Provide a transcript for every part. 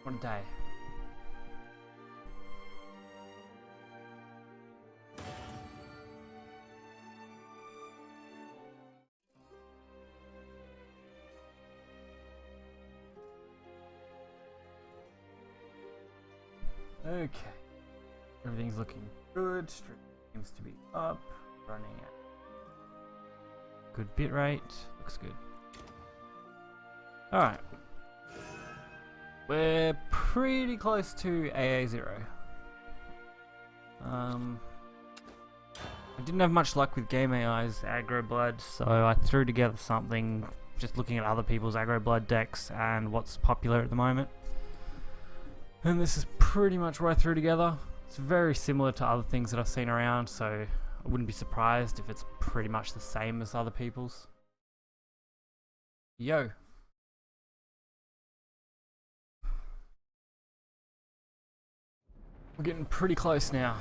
What a day. Okay. Everything's looking good. Stream seems to be up. Running at good bit rate. Looks good. Alright. We're pretty close to AA0. I didn't have much luck with Game AI's aggro blood, so I threw together something just looking at other people's aggro blood decks and what's popular at the moment. And this is pretty much what I threw together. It's very similar to other things that I've seen around, so I wouldn't be surprised if it's pretty much the same as other people's. Yo. We're getting pretty close now.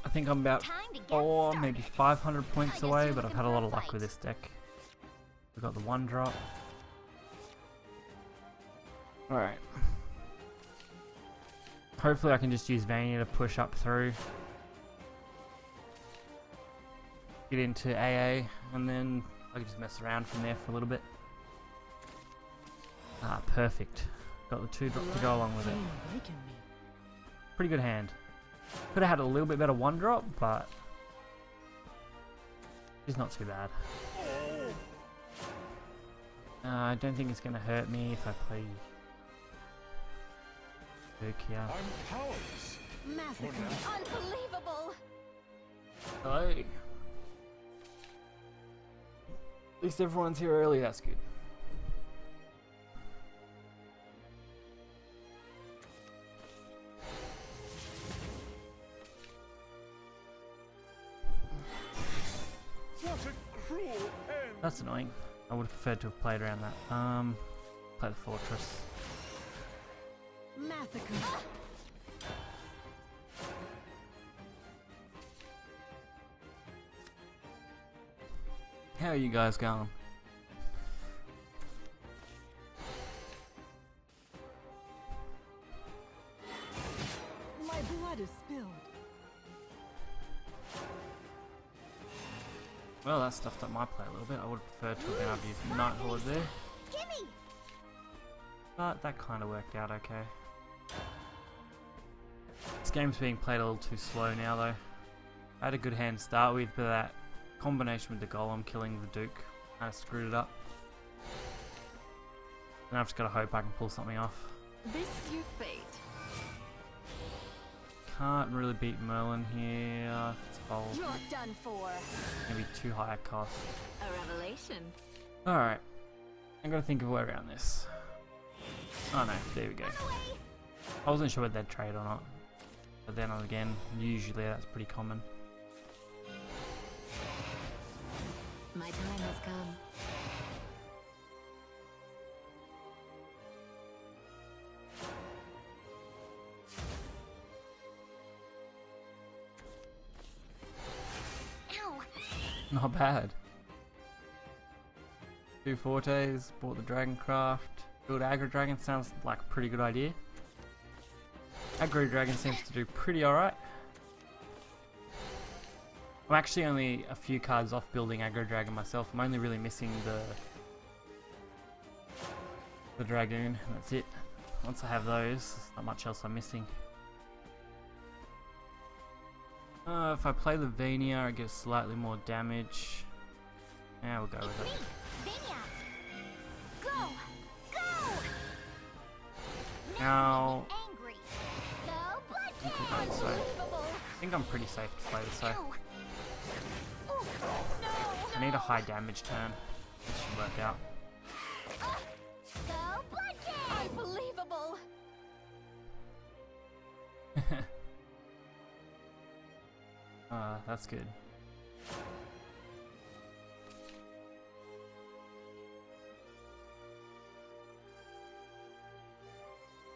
I think I'm about 4, maybe 500 points away, but I've had a lot of luck with this deck. We've got the 1-drop. Alright. Hopefully I can just use Vania to push up through. Get into AA, and then I can just mess around from there for a little bit. Ah, perfect. Got the 2-drop to go along with it. Pretty good hand. Could have had a little bit better 1-drop, but it's not too bad. I don't think it's going to hurt me if I play Here. I'm powerless. Unbelievable. Hello. At least everyone's here early, that's good. What a cruel end. That's annoying. I would have preferred to have played around that. Play the fortress. Massacre. How are you guys going? My blood is spilled. Well, that stuffed up my play a little bit. I would have preferred to have been able to use Night Horde there. Gimme. But that kind of worked out okay. This game's being played a little too slow now though. I had a good hand to start with, but that combination with the golem killing the Duke kind of screwed it up. And I've just got to hope I can pull something off. This is your fate. Can't really beat Merlin here. It's bold. You're done for. Maybe too high a cost. A revelation. Alright. I'm going to think of a way around this. Oh no, there we go. I wasn't sure whether they'd trade or not. But then again, usually that's pretty common. My time has come. Ow. Not bad. 2 Fortes, bought the Dragoncraft. Build Aggro Dragon sounds like a pretty good idea. Aggro Dragon seems to do pretty alright. I'm actually only a few cards off building Aggro Dragon myself. I'm only really missing the Dragoon, and that's it. Once I have those, there's not much else I'm missing. If I play the Vania, I get slightly more damage. Yeah, we'll go with it. Now, I think I'm pretty safe to play this though. I need a high damage turn. This should work out. Unbelievable. That's good.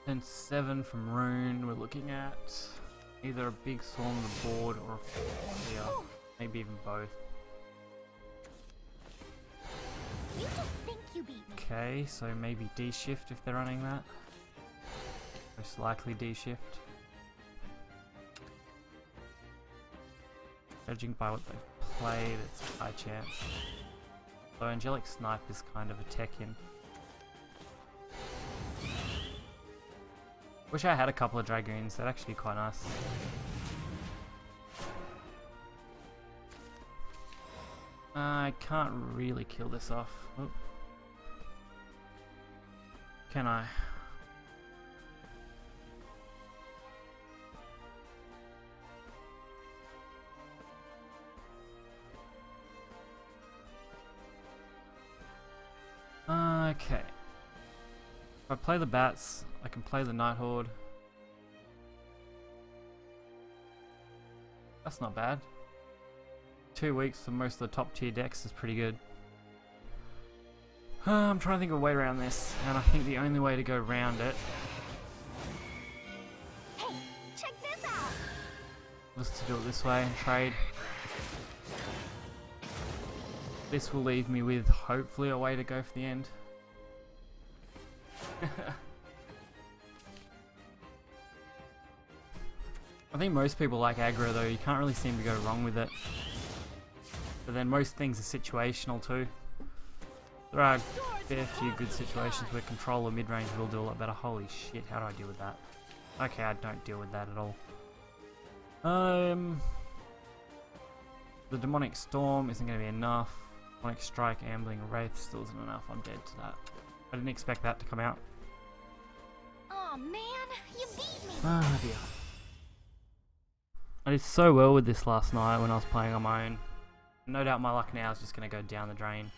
Then 7 from Rune. We're looking at either a big swarm on the board or a here. Maybe even both. You just think Okay, so maybe D shift if they're running that. Most likely D shift. Judging by what they've played, it's a high chance. So Angelic Snipe is kind of a tech-in. Wish I had a couple of Dragoons, that'd actually be quite nice. I can't really kill this off. Oop. Can I? Okay. If I play the bats, I can play the Night Horde. That's not bad. 2 weeks for most of the top tier decks is pretty good. I'm trying to think of a way around this, and I think the only way to go around it Hey, check this out. was to do it this way and trade. This will leave me with hopefully a way to go for the end. I think most people like aggro though, you can't really seem to go wrong with it. But then most things are situational too. There are a fair few good situations where control or mid-range will do a lot better. Holy shit, how do I deal with that? Okay, I don't deal with that at all. The Demonic Storm isn't going to be enough. Demonic Strike, Ambling Wraith still isn't enough. I'm dead to that. I didn't expect that to come out. Oh man, you beat me. Oh dear. I did so well with this last night when I was playing on my own. No doubt my luck now is just going to go down the drain.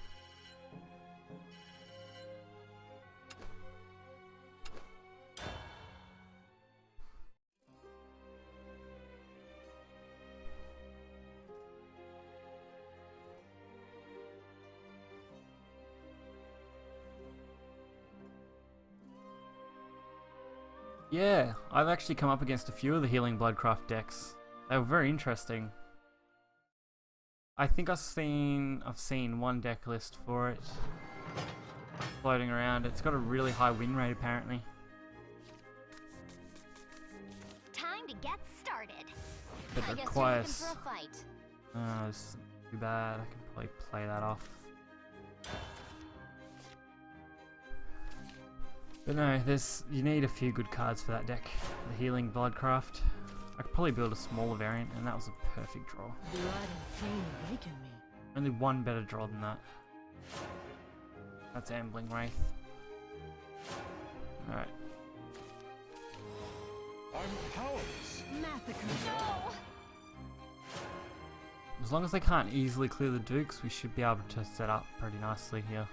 Yeah, I've actually come up against a few of the Healing Bloodcraft decks. They were very interesting. I think I've seen one deck list for it floating around. It's got a really high win rate apparently. Time to get started. But I it guess requires... you're looking for a fight. This isn't too bad. I can probably play that off. But no, you need a few good cards for that deck. The Healing Bloodcraft. I could probably build a smaller variant, and that was a perfect draw. Blood and pain awaken me. Only one better draw than that. That's Ambling Wraith. Alright. I'm powerless. Massacre. No. As long as they can't easily clear the Dukes, we should be able to set up pretty nicely here.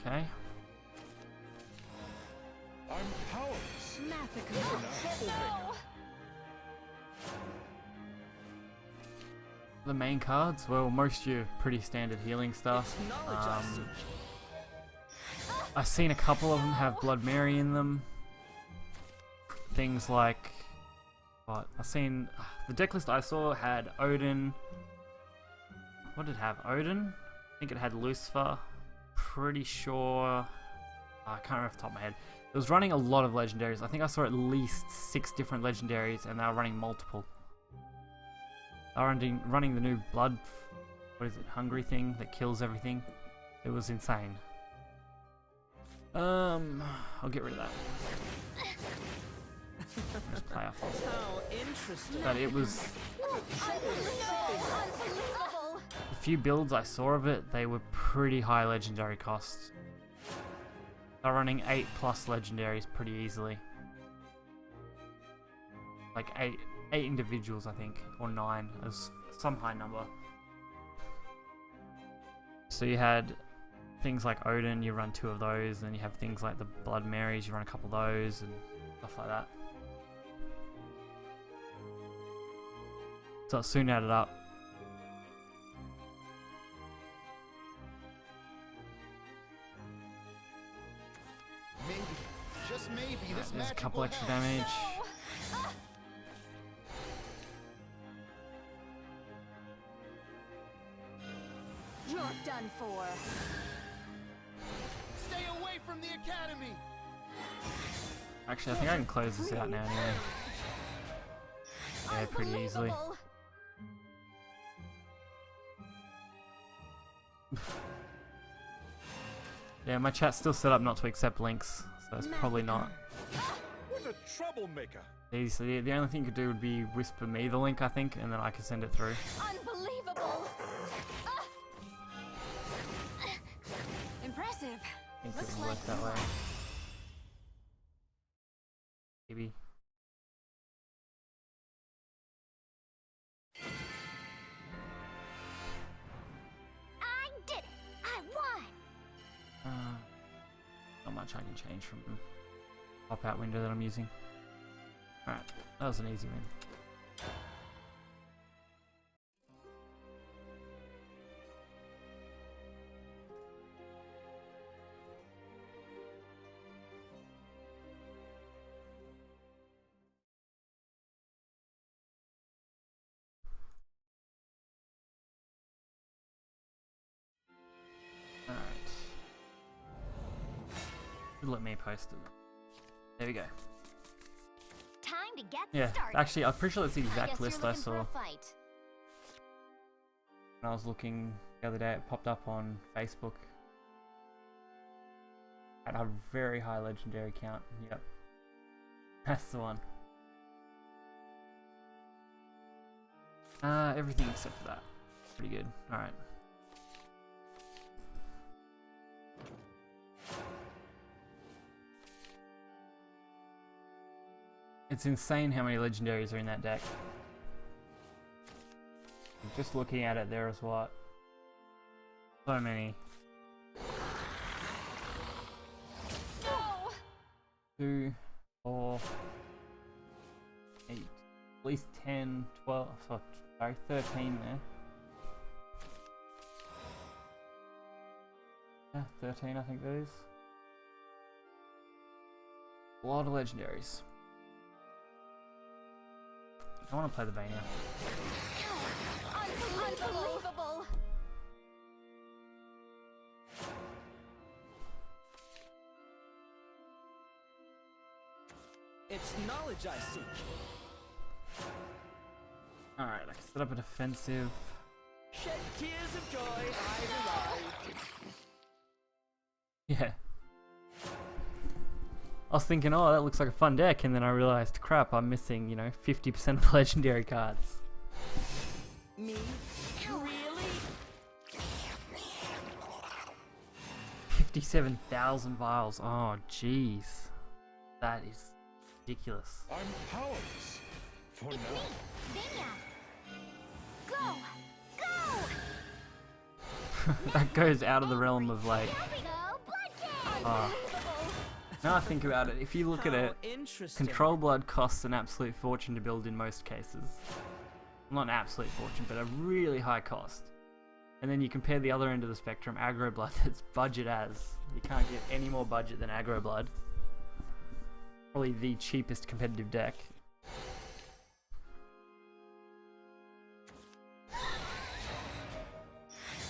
Okay. I'm powerless. Massacre. No. The main cards, well, most of your pretty standard healing stuff. I've seen a couple of them have Blood Mary in them. Things like... what? I've seen... the deck list I saw had Odin. What did it have? Odin? I think it had Lucifer. Pretty sure... I can't remember off the top of my head. It was running a lot of legendaries. I think I saw at least 6 different legendaries and they were running multiple. They were running the new blood... what is it? Hungry thing that kills everything. It was insane. I'll get rid of that. Just play off this. How interesting. But it was... Unbelievable. the few builds I saw of it, they were pretty high legendary costs. They're running 8+ legendaries pretty easily. Like 8 individuals, I think, or 9, as some high number. So you had things like Odin, you run 2 of those, and you have things like the Blood Marys, you run a couple of those, and stuff like that. So it soon added up. Maybe, just maybe, this There's a magic couple will extra help. damage. You're done for. Stay away from the academy. Actually, I think I can close this out now anyway. Yeah, pretty easily. Unbelievable. Yeah, my chat's still set up not to accept links, so it's probably not. What a troublemaker! So the only thing you could do would be whisper me the link, I think, and then I can send it through. Unbelievable. Impressive. I think Looks it would work like that you way. are. Maybe. I did it. I won. Not much I can change from the pop-out window that I'm using. Alright, that was an easy win. Alright. Let me post it. There we go. Time to get Yeah, started. actually, I'm pretty sure that's the I exact guess list you're I looking for saw a fight. when I was looking the other day. It popped up on Facebook. At a very high legendary count. Yep. That's the one. Everything except for that. Pretty good. Alright. It's insane how many legendaries are in that deck. Just looking at it, there is what? So many. No. 2, 4, 8, at least 10, 12, sorry, 13 there. Yeah, 13 I think that is. A lot of legendaries. I want to play the Bania. Unbelievable. It's knowledge I seek. Alright, I can set up a defensive. Shed tears of joy, I've arrived. Yeah. I was thinking, oh, that looks like a fun deck, and then I realized, crap, I'm missing, 50% of the legendary cards. Me? Really? 57,000 vials. Oh, jeez. That is ridiculous. I'm powerless. For It's now. me, Vanya. Go. Go. That goes out of the realm of, like... There we go. Blood King. Oh. Unbelievable. Now I think about it, if you look at How it, interesting. Control Blood costs an absolute fortune to build in most cases. Not an absolute fortune, but a really high cost. And then you compare the other end of the spectrum, Aggro Blood, that's budget as. You can't get any more budget than Aggro Blood. Probably the cheapest competitive deck.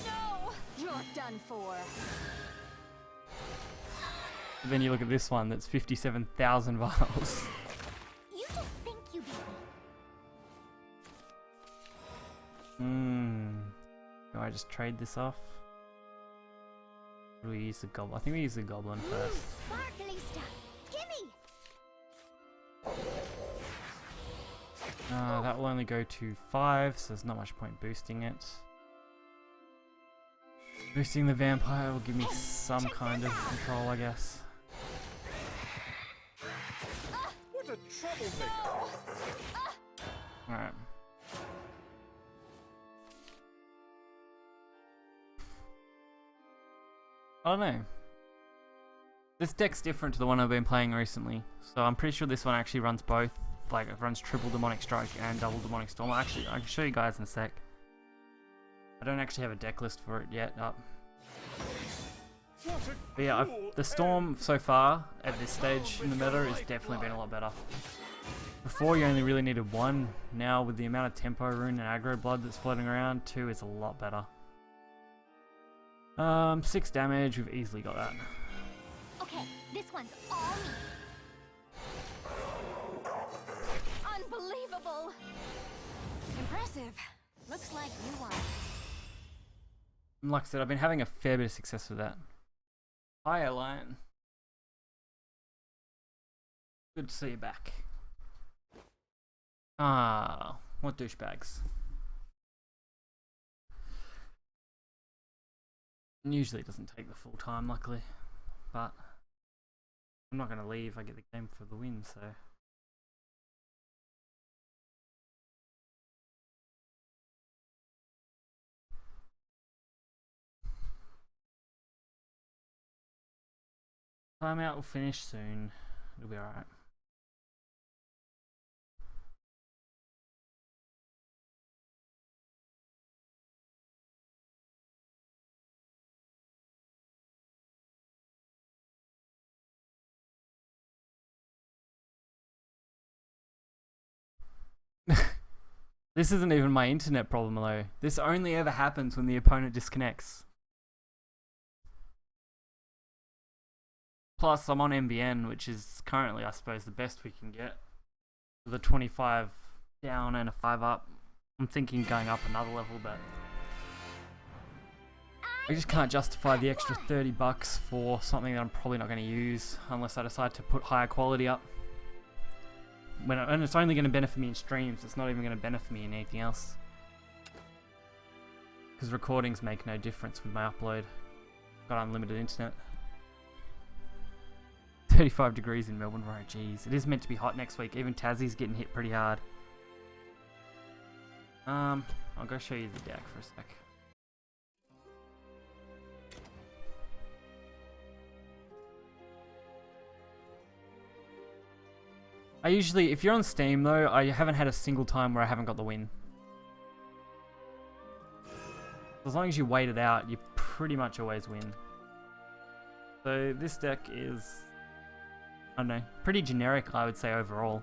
No. You're done for. But then you look at this one that's 57,000 vials. You just think you beat me. Do I just trade this off? Or do we use the goblin? I think we use the goblin first. Sparkly stuff. Gimme. That will only go to 5, so there's not much point boosting it. Boosting the vampire will give me some kind of control, I guess. What a troublemaker! Alright. I don't know. This deck's different to the one I've been playing recently, so I'm pretty sure this one actually runs both. Like, it runs triple Demonic Strike and double Demonic Storm. Actually, I can show you guys in a sec. I don't actually have a deck list for it yet up. What a But yeah, cruel the Storm so far at this stage in the meta has definitely been a lot better. Before you only really needed 1, now with the amount of Tempo Rune and Aggro Blood that's floating around, 2 is a lot better. 6 damage, we've easily got that. Okay, this one's all me. Unbelievable. Impressive. Looks like you won. Like I said, I've been having a fair bit of success with that. Hi, Lion. Good to see you back. Ah, what douchebags. And usually it doesn't take the full time, luckily. But I'm not going to leave, I get the game for the win, so... Timeout will finish soon. It'll be alright. This isn't even my internet problem though. This only ever happens when the opponent disconnects. Plus, I'm on MBN, which is currently, I suppose, the best we can get. With a 25 down and a 5 up. I'm thinking going up another level, but I just can't justify the extra $30 for something that I'm probably not going to use unless I decide to put higher quality up. And it's only going to benefit me in streams, it's not even going to benefit me in anything else. Because recordings make no difference with my upload. Got unlimited internet. 35 degrees in Melbourne, right? Jeez, it is meant to be hot next week. Even Tassie's getting hit pretty hard. I'll go show you the deck for a sec. I usually, if you're on Steam though, I haven't had a single time where I haven't got the win. As long as you wait it out, you pretty much always win. So this deck is, I don't know, pretty generic I would say overall.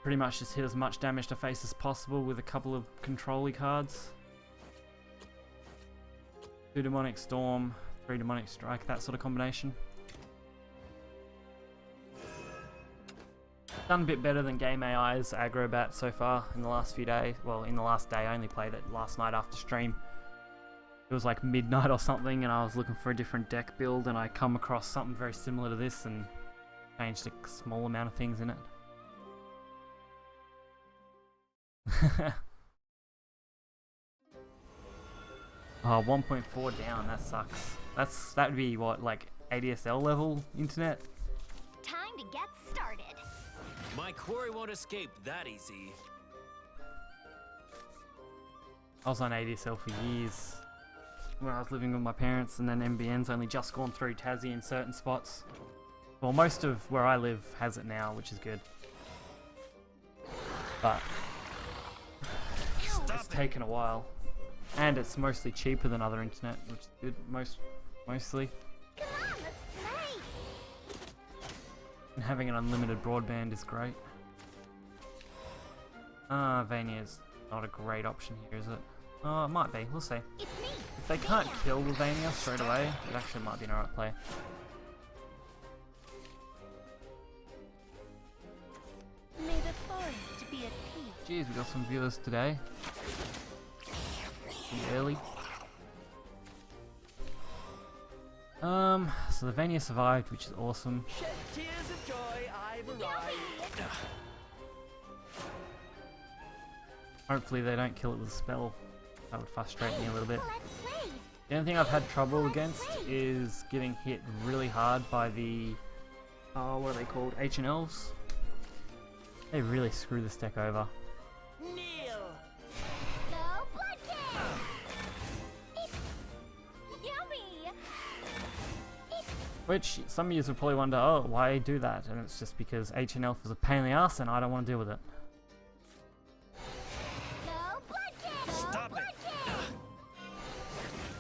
Pretty much just hit as much damage to face as possible with a couple of control-y cards. 2 Demonic Storm, 3 Demonic Strike, that sort of combination. Done a bit better than Game AI's aggro bat so far in the last few days. Well, in the last day, I only played it last night after stream. It was like midnight or something and I was looking for a different deck build and I come across something very similar to this and changed a small amount of things in it. Oh, 1.4 down, that sucks. That would be what, like ADSL level internet? Time to get started. My quarry won't escape that easy. I was on ADSL for years when I was living with my parents, and then NBN's only just gone through Tassie in certain spots. Well, most of where I live has it now, which is good. But it's taken a while. And it's mostly cheaper than other internet, which is good, mostly. Come on, let's play. And having an unlimited broadband is great. Vania's not a great option here, is it? Oh, it might be, we'll see. It's me. If they can't kill the Vania straight away, it actually might be an alright play. May the forest be at peace. Jeez, we got some viewers today. Early. So the Vania survived, which is awesome. Shed tears of joy, I've arrived. Hopefully they don't kill it with a spell. That would frustrate me a little bit. Let's play. The only thing I've had trouble against is getting hit really hard by the, what are they called? Ancient Elves. They really screw this deck over. Kneel. Go blood kick. Yummy. Which some of you will probably wonder, oh, why do that? And it's just because Ancient Elf is a pain in the ass and I don't want to deal with it. Go blood kick. Go Stop blood it.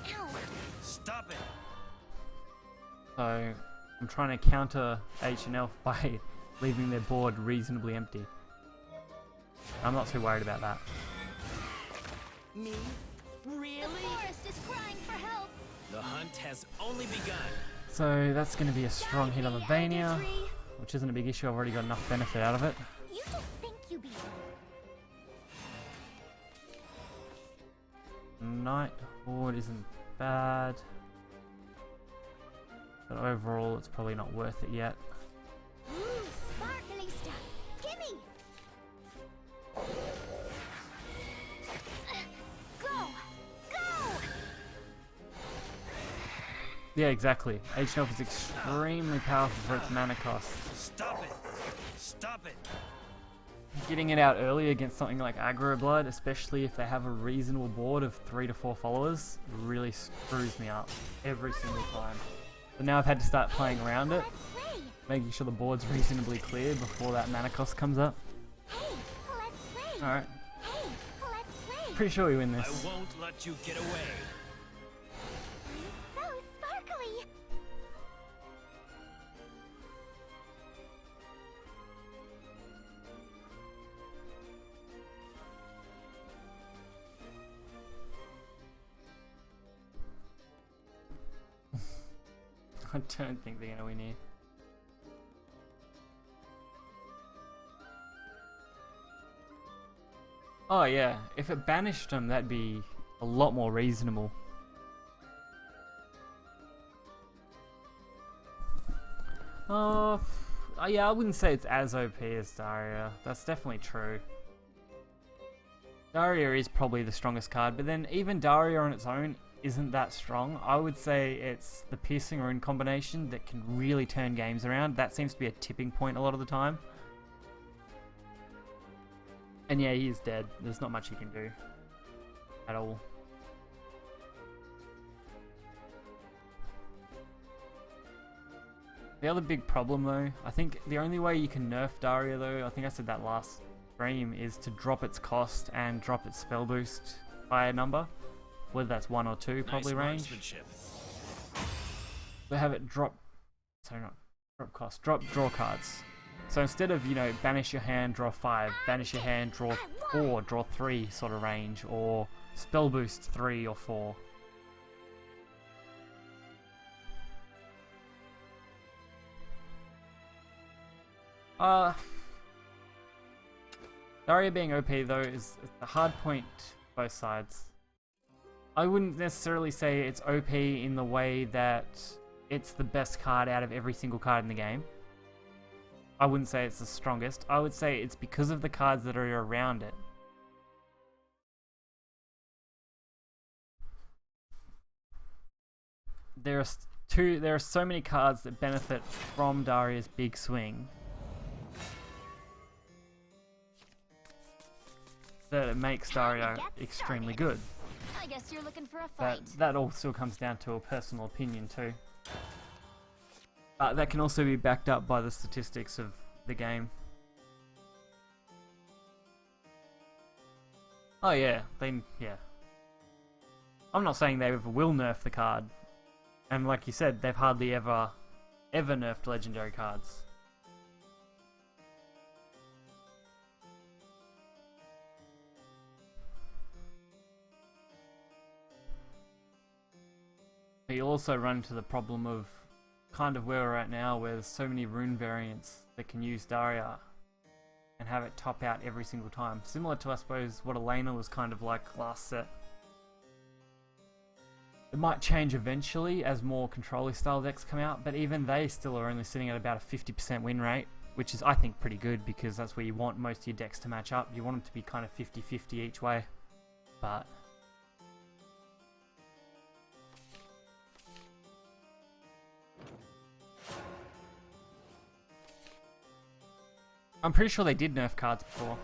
kick. Ow. Stop it. So I'm trying to counter Ancient Elf by leaving their board reasonably empty. I'm not too worried about that. Me? Really? The forest is crying for help. The hunt has only begun. So that's going to be a strong hit on the Elder Vania, Tree. which isn't a big issue. I've already got enough benefit out of it. You just think you beat him. Night Horde isn't bad, but overall it's probably not worth it yet. Ooh, sparkly stuff. Gimme! Go! Go! Yeah, exactly. H-Elf is extremely powerful for its mana cost. Stop it! Stop it! Getting it out early against something like Aggro Blood, especially if they have a reasonable board of 3 to 4 followers, really screws me up every single time. So now I've had to start playing around it, Let's play! making sure the board's reasonably clear before that mana cost comes up. Hey, let's play! Alright, Hey, let's play! pretty sure we win I this. won't let you get away. So sparkly! I don't think they're going to win here. Oh yeah, if it banished them, that'd be a lot more reasonable. Yeah, I wouldn't say it's as OP as Daria. That's definitely true. Daria is probably the strongest card, but then even Daria on its own isn't that strong. I would say it's the Piercing Rune combination that can really turn games around. That seems to be a tipping point a lot of the time. And yeah, he is dead. There's not much he can do at all. The other big problem though, I think the only way you can nerf Daria though, I think I said that last stream, is to drop its cost and drop its spell boost by a number. Whether that's 1 or 2 probably Nice range. marksmanship. They have it drop, sorry not drop cost, drop draw cards. So instead of, you know, banish your hand, draw 5, banish your hand, draw 4, draw 3 sort of range, or spell boost 3 or 4. Daria being OP though is a hard point both sides. I wouldn't necessarily say it's OP in the way that it's the best card out of every single card in the game. I wouldn't say it's the strongest. I would say it's because of the cards that are around it. There are so many cards that benefit from Daria's big swing that it makes Daria extremely good. I guess you're looking for a But fight. that all still comes down to a personal opinion too. That can also be backed up by the statistics of the game. Oh yeah, yeah. I'm not saying they ever will nerf the card. And like you said, they've hardly ever nerfed legendary cards. But you'll also run into the problem of kind of where we're at now, where there's so many rune variants that can use Daria and have it top out every single time. Similar to, I suppose, what Elena was kind of like last set. It might change eventually as more controller style decks come out, but even they still are only sitting at about a 50% win rate, which is, I think, pretty good because that's where you want most of your decks to match up. You want them to be kind of 50-50 each way, but I'm pretty sure they did nerf cards before.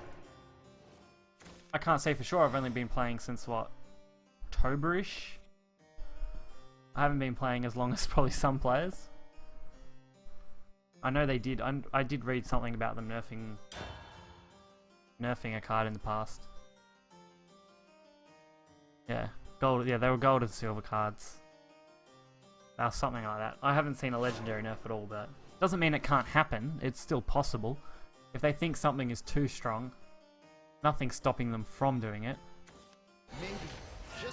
I can't say for sure, I've only been playing since, what, October-ish? I haven't been playing as long as probably some players. I know they did, I did read something about them nerfing a card in the past. Yeah, gold, yeah, they were gold and silver cards. Something like that. I haven't seen a legendary nerf at all, but doesn't mean it can't happen, it's still possible. If they think something is too strong, nothing's stopping them from doing it. Maybe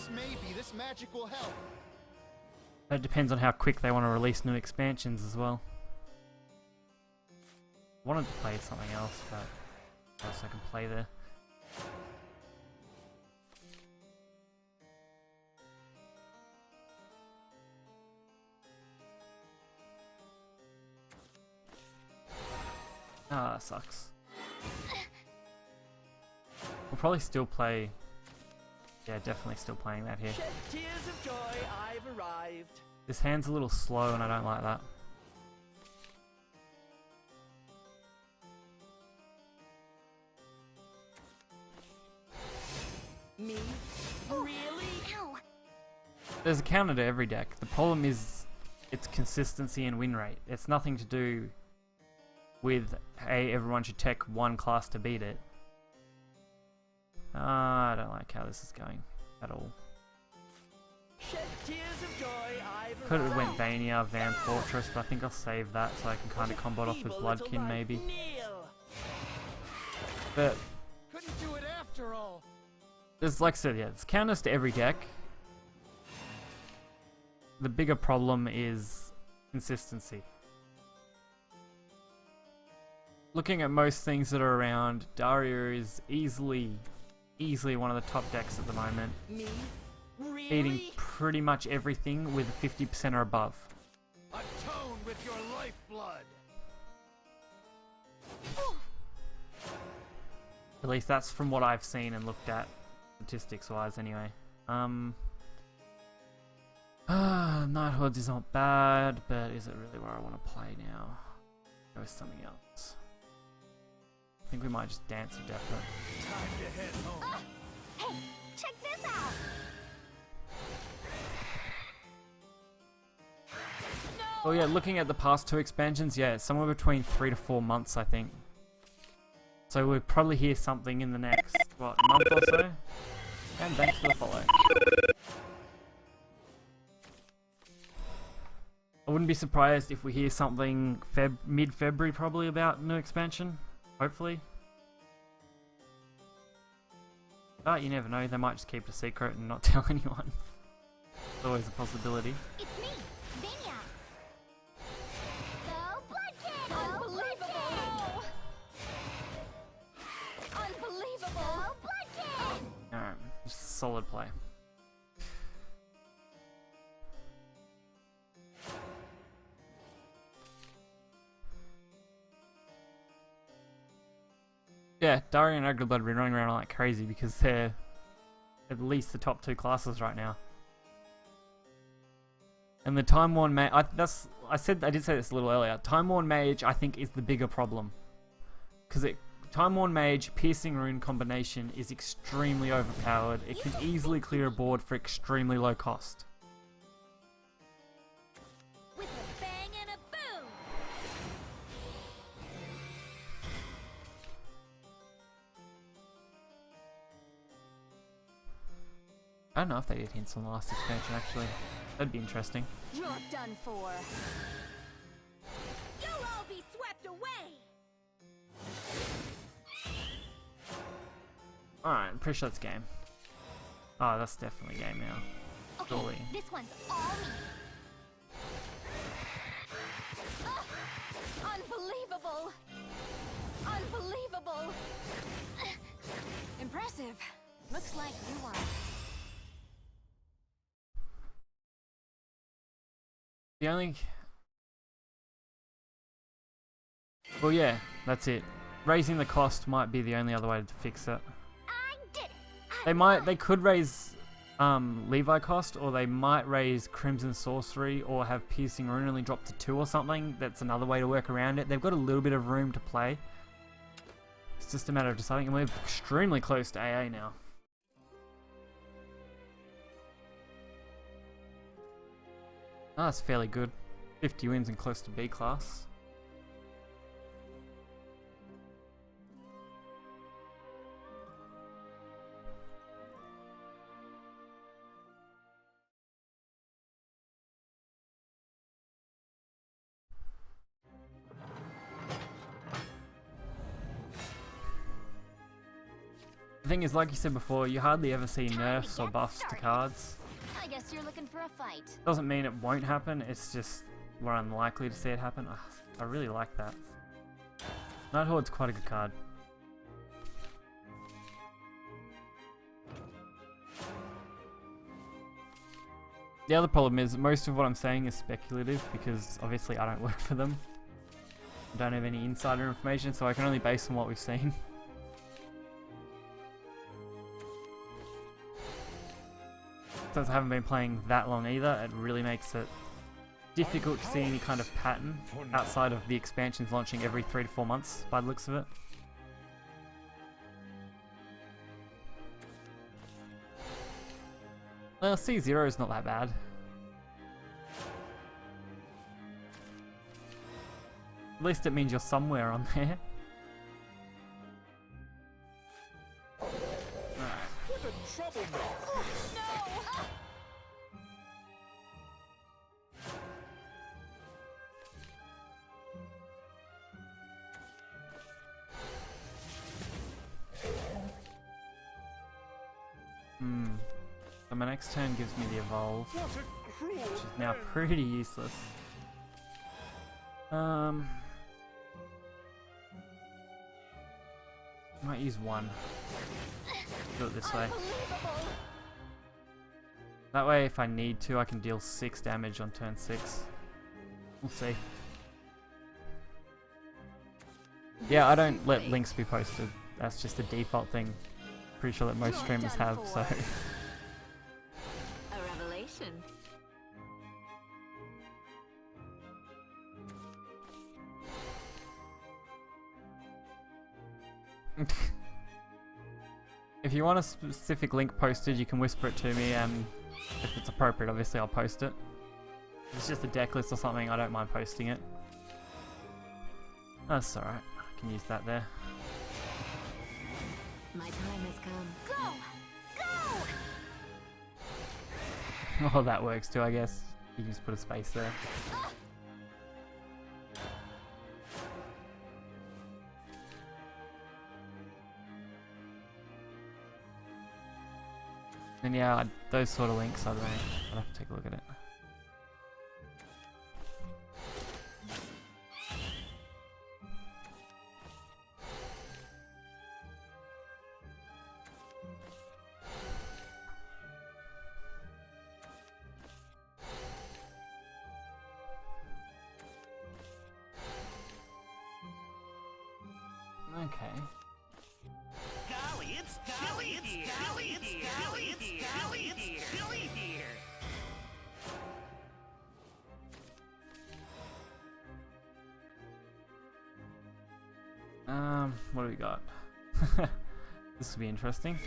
Just maybe this magic will help. It depends on how quick they want to release new expansions as well. I wanted to play something else, but what else I can play there? Ah, that sucks. We'll probably still play. Yeah, definitely still playing that here. Shed tears of joy, I've arrived. This hand's a little slow and I don't like that. Me? Really? Ow. There's a counter to every deck. The problem is its consistency and win rate. It's nothing to do with, hey, everyone should tech one class to beat it. I don't like how this is going at all. Shed tears of joy, I've Could have went arrived. Vania, Van Fortress, but I think I'll save that so I can kind of combo it off with Feeble little Bloodkin life maybe. kneel. But Couldn't do it after all. there's, like I said, yeah, there's counters to every deck. The bigger problem is consistency. Looking at most things that are around, Daria is easily one of the top decks at the moment. Me? Really? Beating pretty much everything with 50% or above. Atone with your lifeblood. At least that's from what I've seen and looked at, statistics wise anyway. Knighthoods is not bad, but is it really where I want to play now? Go with something else. I think we might just dance to death. Time to head home. Hey, check this out. Oh yeah, looking at the past two expansions, yeah, it's somewhere between 3 to 4 months, I think. So we'll probably hear something in the next, what, month or so? And thanks for the follow. I wouldn't be surprised if we hear something mid-February probably about new expansion. Hopefully. But you never know, they might just keep it a secret and not tell anyone. It's always a possibility. It's me, Vania. Go Bloodkin! Unbelievable! Unbelievable! Go Bloodkin! Alright, just solid play. Yeah, Daria and Agrablood have been running around like crazy because they're at least the top two classes right now. And the Time Worn Mage, I did say this a little earlier. Time Worn Mage, I think, is the bigger problem because Time Worn Mage Piercing Rune combination is extremely overpowered. It can easily clear a board for extremely low cost. With a bang and a boom! I don't know if they did hints on the last expansion actually. That'd be interesting. You're done for. You'll all be swept away! Alright, I'm pretty sure it's game. Oh, that's definitely game now. Okay, Surely. this one's all me. Unbelievable! Unbelievable! Impressive. Looks like you won. The only... Well, yeah, that's it. Raising the cost might be the only other way to fix it. I did it! They could raise Levi cost, or they might raise Crimson Sorcery, or have Piercing Rune only drop to 2 or something. That's another way to work around it. They've got a little bit of room to play. It's just a matter of deciding, and we're extremely close to AA now. Oh, that's fairly good. 50 wins and close to B class. The thing is, like you said before, you hardly ever see nerfs or buffs to cards. I guess you're looking for a fight. Doesn't mean it won't happen, it's just we're unlikely to see it happen. I really like that. Nighthawk's quite a good card. The other problem is most of what I'm saying is speculative because obviously I don't work for them. I don't have any insider information, so I can only base on what we've seen. Since I haven't been playing that long either, it really makes it difficult to see any kind of pattern outside of the expansions launching every 3 to 4 months by the looks of it. Well, C0 is not that bad. At least it means you're somewhere on there. What a troublemaker! So my next turn gives me the evolve, What a cruel which is now end. pretty useless. Might use one. Do it this way. That way, if I need to, I can deal 6 damage on turn 6. We'll see. Yeah, I don't let links be posted. That's just a default thing. Pretty sure that most streamers have, so. A revelation. If you want a specific link posted, you can whisper it to me, and if it's appropriate, obviously I'll post it. If it's just a deck list or something, I don't mind posting it. That's alright, I can use that there. My time has come. Go! Go! Oh, that works too, I guess. You can just put a space there. And yeah, those sort of links, I'd have to take a look at it. Okay. Golly, it's chilly here. Golly, it's chilly. It's chilly. It's chilly here. What do we got? This will be interesting.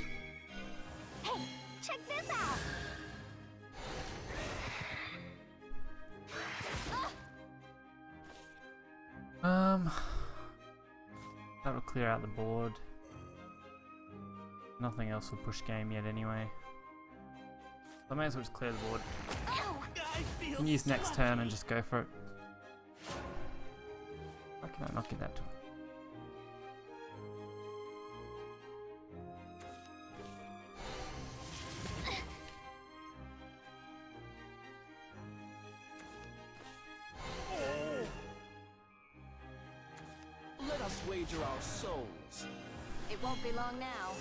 Hey, check this out! That'll clear out the board. Nothing else will push game yet anyway. I may as well just clear the board. Ow! I feel Can use next turn and just go for it. Why can I not get that to him? Let us wager our souls. It won't be long now.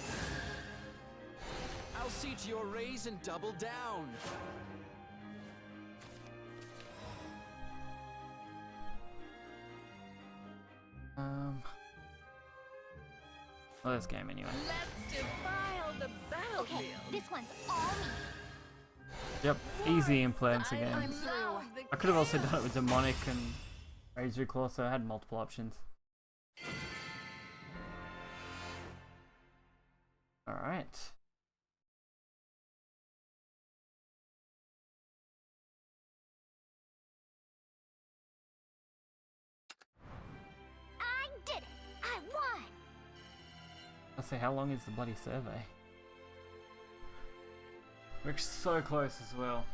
I'll see to your raise and double down. Well, this game anyway. Let's defile the battlefield. Okay, this one's all me. Yep, easy influence I'm again. through. I could have also done it with Demonic and Razor Claw, so I had multiple options. Alright. I did it! I won! Let's see, how long is the bloody survey? We're so close as well.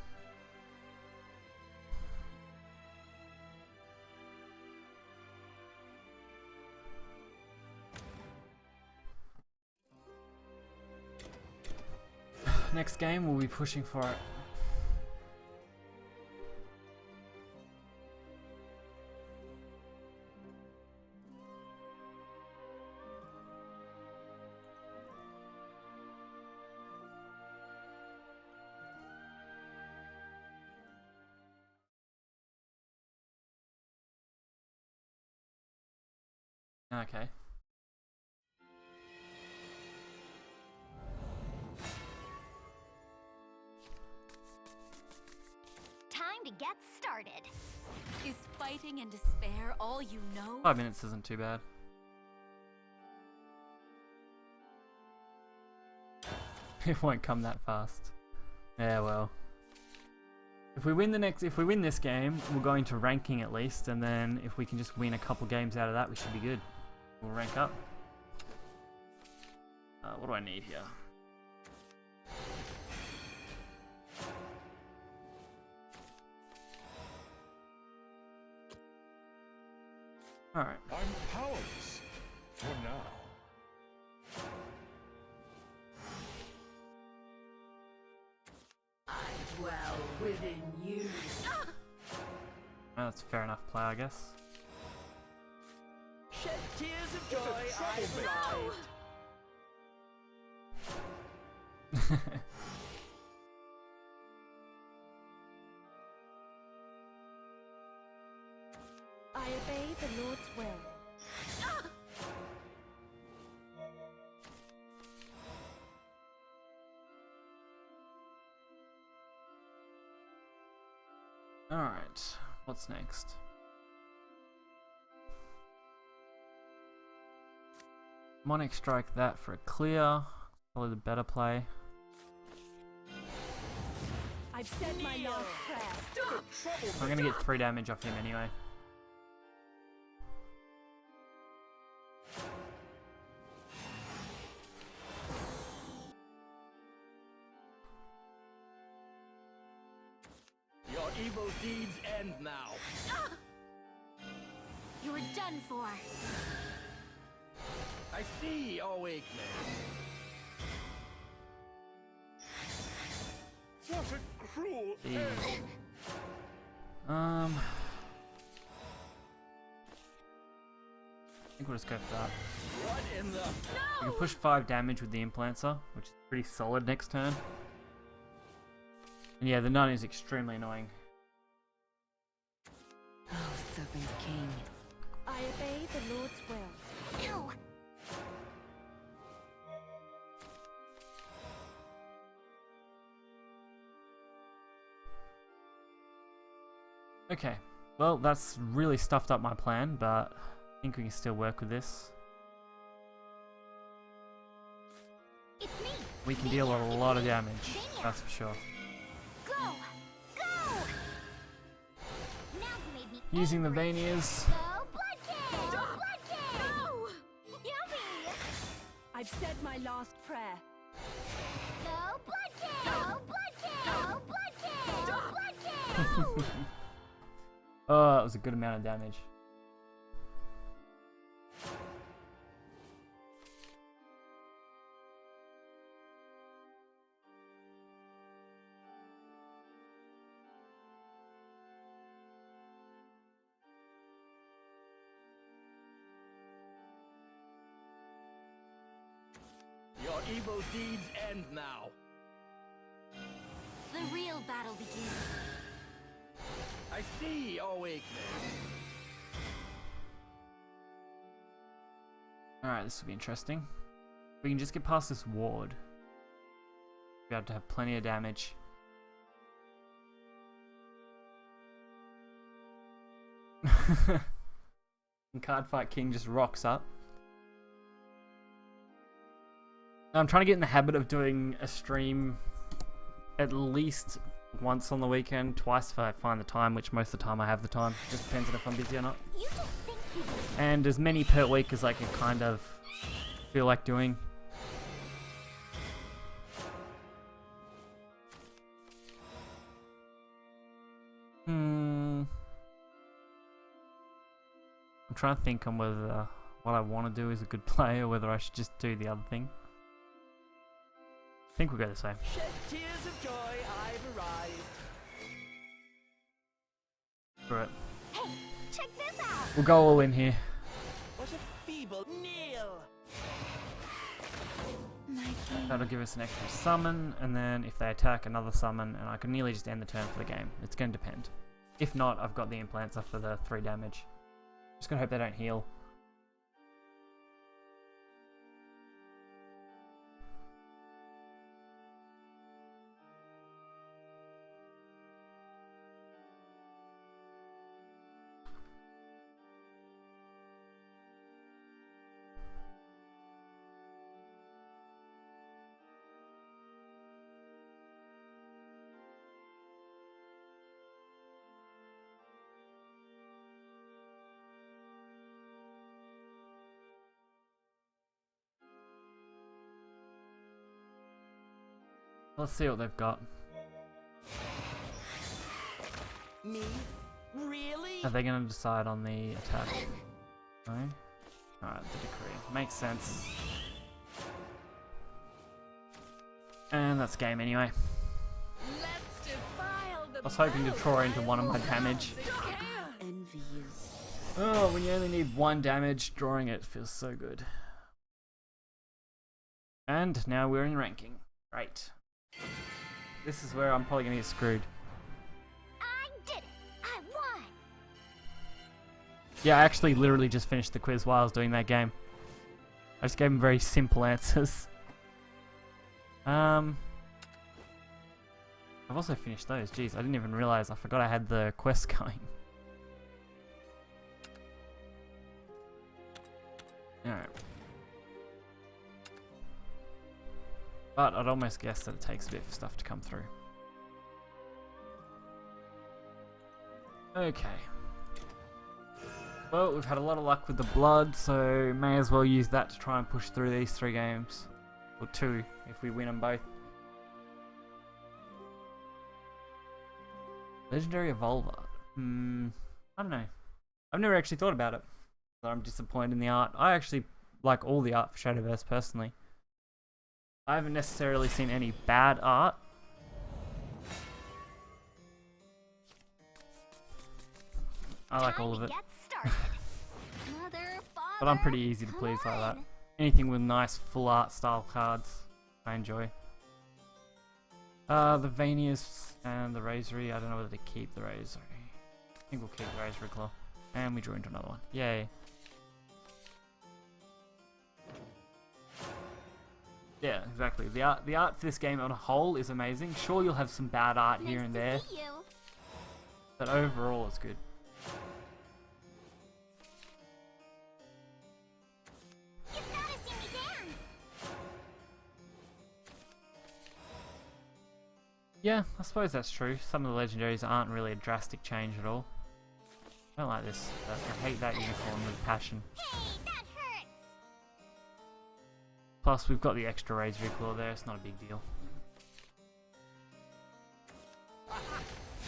next game we'll be pushing for it. Okay. Time to get started. Is fighting and despair all you know? 5 minutes isn't too bad. It won't come that fast. Yeah, well. If we win this game, we'll go into ranking at least, and then if we can just win a couple games out of that, we should be good. We'll rank up. What do I need here? Alright. I'm powerless for now. I dwell within you. Well, that's a fair enough play, I guess. Shed tears of joy, I arrived. I obey the Lord's will. Alright, what's next? Monic strike that for a clear. Probably the better play. I've said my last prayer. I'm gonna get 3 damage off him anyway. Your evil deeds end now. You're done for. I see your weakness. What a cruel Jeez. end. I think we'll just go for that. What in the... We can push 5 damage with the Implancer, which is pretty solid next turn. And yeah, the Nun is extremely annoying. Oh, Serpent King. I obey the Lord's will. Ew. Okay, well that's really stuffed up my plan, but I think we can still work with this. It's me. We can deal a lot of damage, that's for sure. Go. Go. Now you made me Using the angry. Vanias. Go Blood King. Go Blood King. Go. Yummy. I've said my last prayer. Go Blood King. Go Blood King. Go Blood King. Go Blood King. Oh, that was a good amount of damage. Your evil deeds end now. The real battle begins. I see your weakness. Alright, this will be interesting. We can just get past this ward. We have to have plenty of damage. And Cardfight King just rocks up. I'm trying to get in the habit of doing a stream at least once on the weekend, twice if I find the time, which most of the time I have the time. Just depends on if I'm busy or not. You just think you do. And as many per week as I can kind of feel like doing. I'm trying to think on whether what I want to do is a good play or whether I should just do the other thing. I think we'll go this way. Shed tears of joy, I've arrived. Screw it. Hey, check this out. We'll go all in here. What a feeble kneel. My game. That'll give us an extra summon, and then if they attack, another summon, and I can nearly just end the turn for the game. It's going to depend. If not, I've got the implants for the 3 damage. Just gotta hope they don't heal. Let's see what they've got. Me? Really? Are they going to decide on the attack? No? Alright, the decree. Makes sense. And that's game anyway. Let's defile the I was hoping to draw into one of my damage. envy you. Oh, when you only need 1 damage, drawing it feels so good. And now we're in ranking. Great. This is where I'm probably going to get screwed. I did it. I won. Yeah, I actually literally just finished the quiz while I was doing that game. I just gave them very simple answers. I've also finished those. Jeez, I didn't even realize. I forgot I had the quest going. Alright. But I'd almost guess that it takes a bit for stuff to come through. Okay. Well, we've had a lot of luck with the blood, so may as well use that to try and push through these 3 games. Or 2, if we win them both. Legendary Evolver. I don't know. I've never actually thought about it. But I'm disappointed in the art. I actually like all the art for Shadowverse, personally. I haven't necessarily seen any bad art. I like all of it. Get started. Mother, But I'm father, pretty easy to come please like that. on. Anything with nice full art style cards, I enjoy. The Vanius and the Rosary. I don't know whether to keep the Rosary. I think we'll keep the Rosary Claw. And we draw into another one. Yay. Yeah, exactly. The art for this game on a whole is amazing. Sure, you'll have some bad art here Nice and to there, see you. but overall it's good. You've gotta see me dance. Yeah, I suppose that's true. Some of the legendaries aren't really a drastic change at all. I don't like this. I hate that unicorn with passion. Hey, that hurts. Plus, we've got the extra Rosary Claw there. It's not a big deal.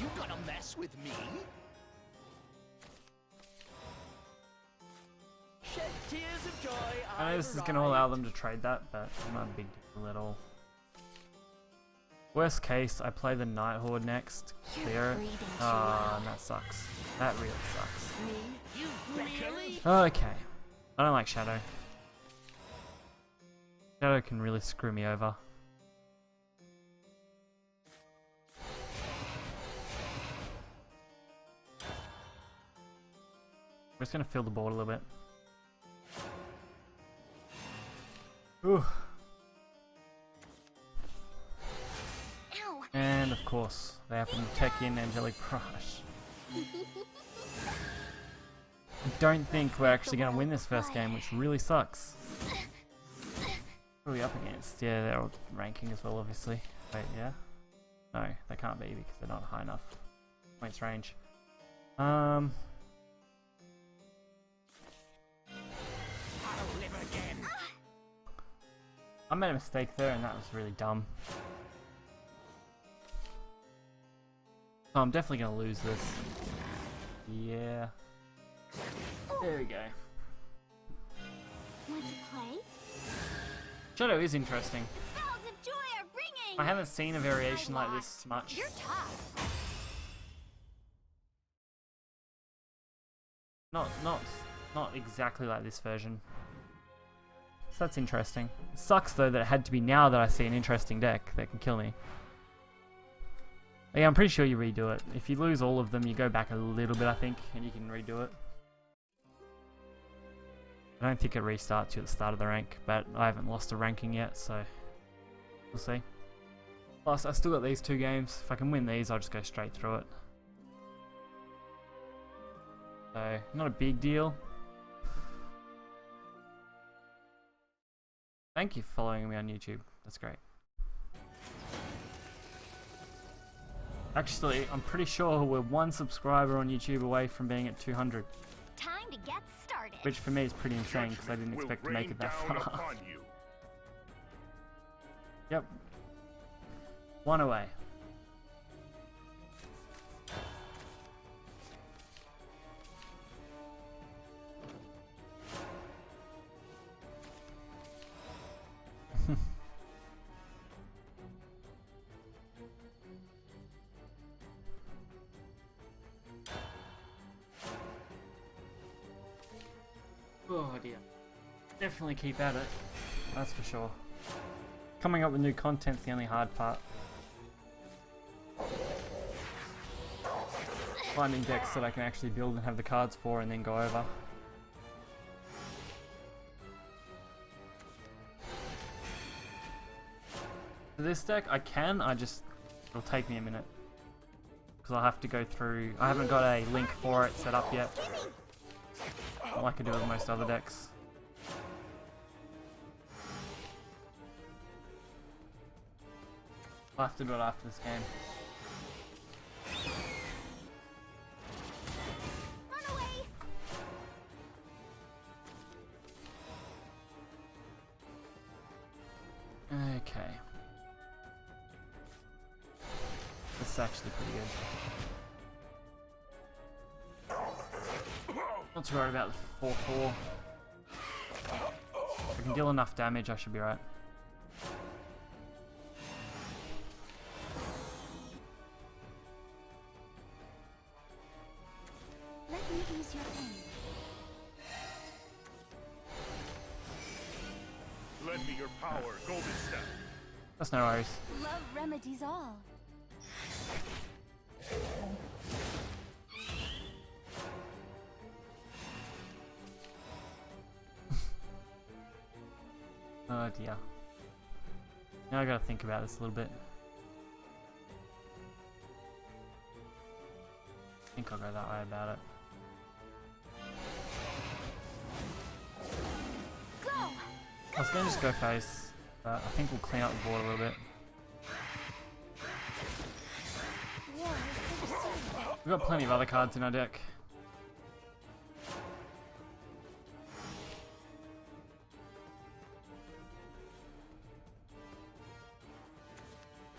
You gonna mess with me? Shed tears of joy, I know this is going to allow them to trade that, but not a big deal at all. Worst case, I play the Nighthorde next. Clear it. Ah, that sucks. That really sucks. Me? You really? Okay. I don't like Shadow. Shadow can really screw me over. We're just going to fill the board a little bit. Ooh. Ow. And of course, they happen to tech in Angelic Crush. I don't think we're actually going to win this first game, which really sucks. Who are we up against? Yeah, they're all ranking as well, obviously. Wait, yeah? No, they can't be because they're not high enough points range. I'll live again. I made a mistake there, and that was really dumb. So I'm definitely going to lose this. Yeah. There we go. Want to play? Shadow is interesting. Bells of joy are I haven't seen a variation like this much. You're tough. Not exactly like this version. So that's interesting. It sucks though that it had to be now that I see an interesting deck that can kill me. Yeah, I'm pretty sure you redo it. If you lose all of them, you go back a little bit, I think, and you can redo it. I don't think it restarts you at the start of the rank, but I haven't lost a ranking yet, so we'll see. Plus, I still got these 2 games. If I can win these, I'll just go straight through it. So, not a big deal. Thank you for following me on YouTube. That's great. Actually, I'm pretty sure we're 1 subscriber on YouTube away from being at 200. Time to get started. Which for me is pretty insane because I didn't expect to make it that far. Yep. 1 away. Oh dear. Definitely keep at it. That's for sure. Coming up with new content's the only hard part. Finding decks that I can actually build and have the cards for and then go over. For this deck, I can, it'll take me a minute. Because I'll have to go through, I haven't got a link for it set up yet. Like I do with most other decks. I'll have to do it after this game. Run away. Okay. This is actually pretty good. Not too worried about the 4/4. If I can deal enough damage, I should be right. Let me ease your pain. Lend me your power, Golden Step. That's no worries. Love remedies all. Oh dear. Now I gotta think about this a little bit. I think I'll go that way about it. Go. I was gonna just go face, but I think we'll clean up the board a little bit. War is superseded. We've got plenty of other cards in our deck.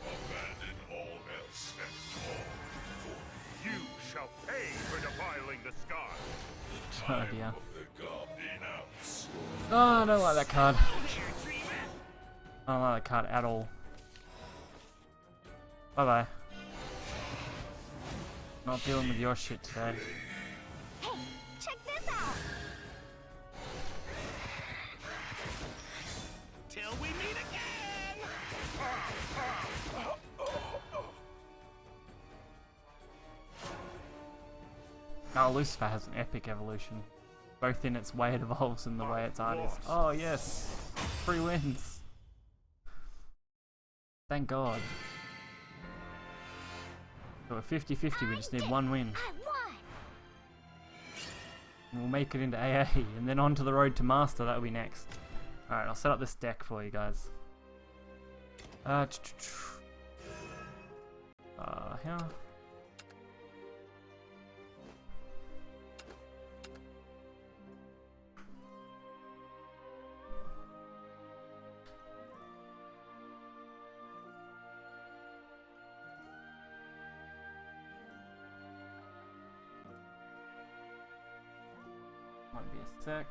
Abandon all else and fall before you shall pay for defiling the sky. Oh dear. Of the Goblin Ounce. Oh, I don't like that card. I don't like that card at all. Bye bye. Not dealing with your shit today. Hey, check this out. Till we meet again! Now Lucifer has an epic evolution. Both in its way it evolves and the way its art is. Oh yes! 3 wins! Thank God. So we're 50-50, we just need 1 win. I won. And we'll make it into AA, and then on to the road to Master, that'll be next. Alright, I'll set up this deck for you guys. Here. Might be a sec.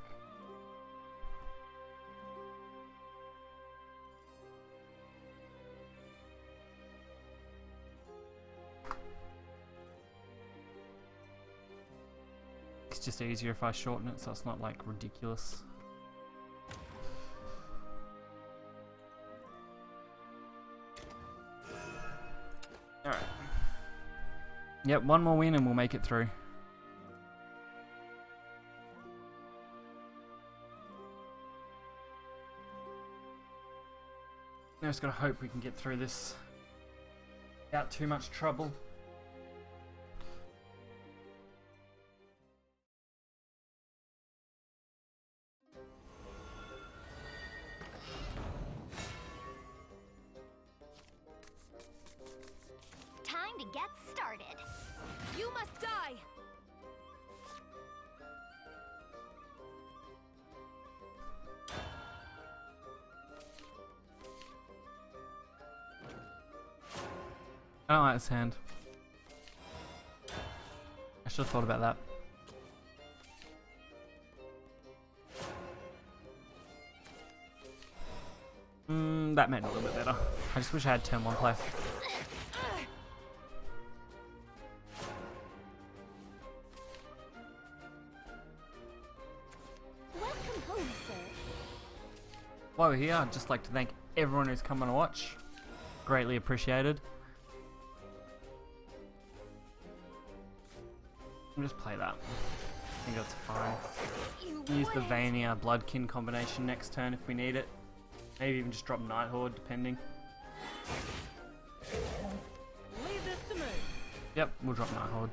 just easier if I shorten it so it's not like ridiculous. Alright. Yep, one more win and we'll make it through. Now just gotta hope we can get through this without too much trouble. Time to get started. You must die! I don't like this hand. I should have thought about that. That made it a little bit better. I just wish I had turn 1 play. Welcome home, sir. While we're here, I'd just like to thank everyone who's come on to watch. Greatly appreciated. I'll just play that. I think that's fine. Use the Vania Bloodkin combination next turn if we need it. Maybe even just drop Night Horde, depending. Leave this to me. Yep, we'll drop Night Horde.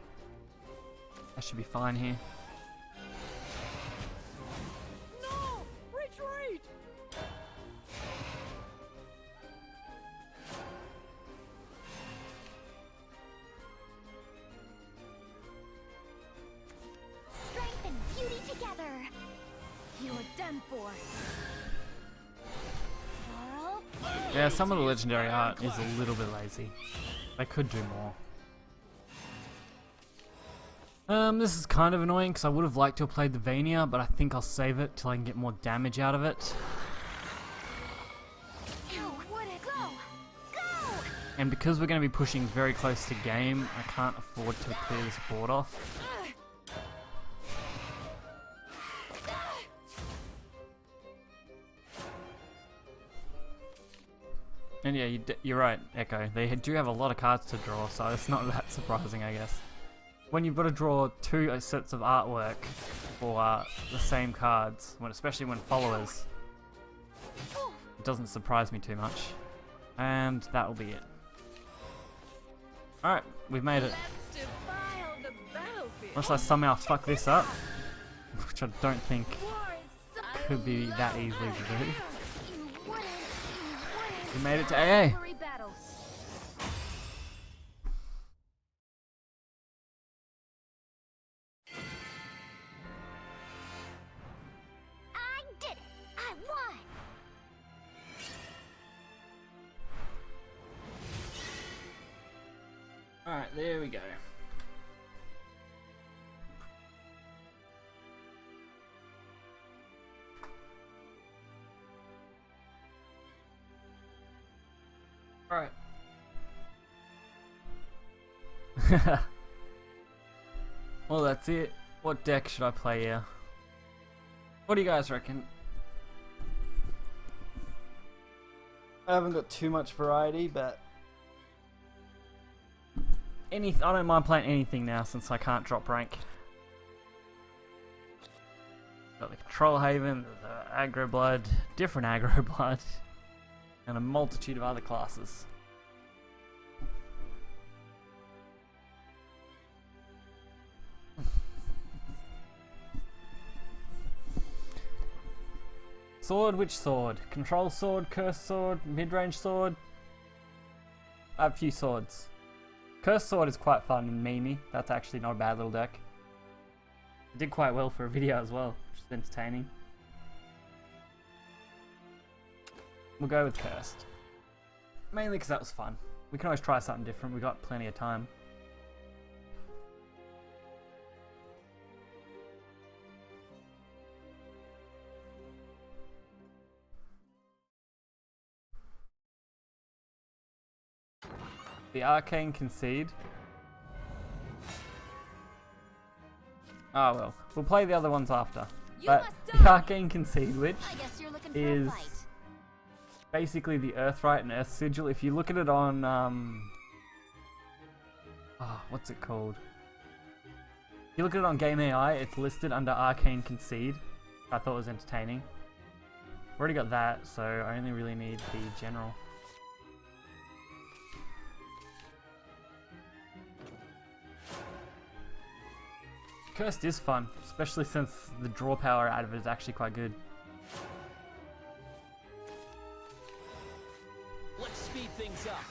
That should be fine here. No! Retreat! Strength and beauty together. You're done for. Carl, Yeah, some of the legendary art is a little bit lazy. They could do more. This is kind of annoying because I would have liked to have played the Vania, but I think I'll save it till I can get more damage out of it. you would it go? Go! And because we're going to be pushing very close to game, I can't afford to clear this board off. And yeah, you're right, Echo. They do have a lot of cards to draw, so it's not that surprising, I guess. When you've got to draw 2 sets of artwork for the same cards, especially when followers, it doesn't surprise me too much. And that will be it. Alright, we've made it. Let's defile the battlefield. Unless I somehow fuck this up, which I don't think War is so could be that easily to do. You wouldn't. We made it to AA. Cavalry battle. I did it. I won. Alright, there we go. Alright. Well, that's it. What deck should I play here? What do you guys reckon? I haven't got too much variety, but I don't mind playing anything now since I can't drop rank. Got the Control Haven, the Aggro Blood, different Aggro Blood, and a multitude of other classes. Sword, which sword? Control sword, curse sword, mid-range sword? I have a few swords. Curse sword is quite fun and memey. That's actually not a bad little deck. It did quite well for a video as well, which is entertaining. We'll go with cursed. Mainly because that was fun. We can always try something different. We got plenty of time. The Arcane Concede. Oh well, we'll play the other ones after. You But must the die. Arcane Concede Witch I guess you're looking for is a fight. basically the Earthright and Earth Sigil. If you look at it on what's it called? If you look at it on Game AI, it's listed under Arcane Concede. I thought it was entertaining. I've already got that, so I only really need the general. Cursed is fun, especially since the draw power out of it is actually quite good. Let's speed things up.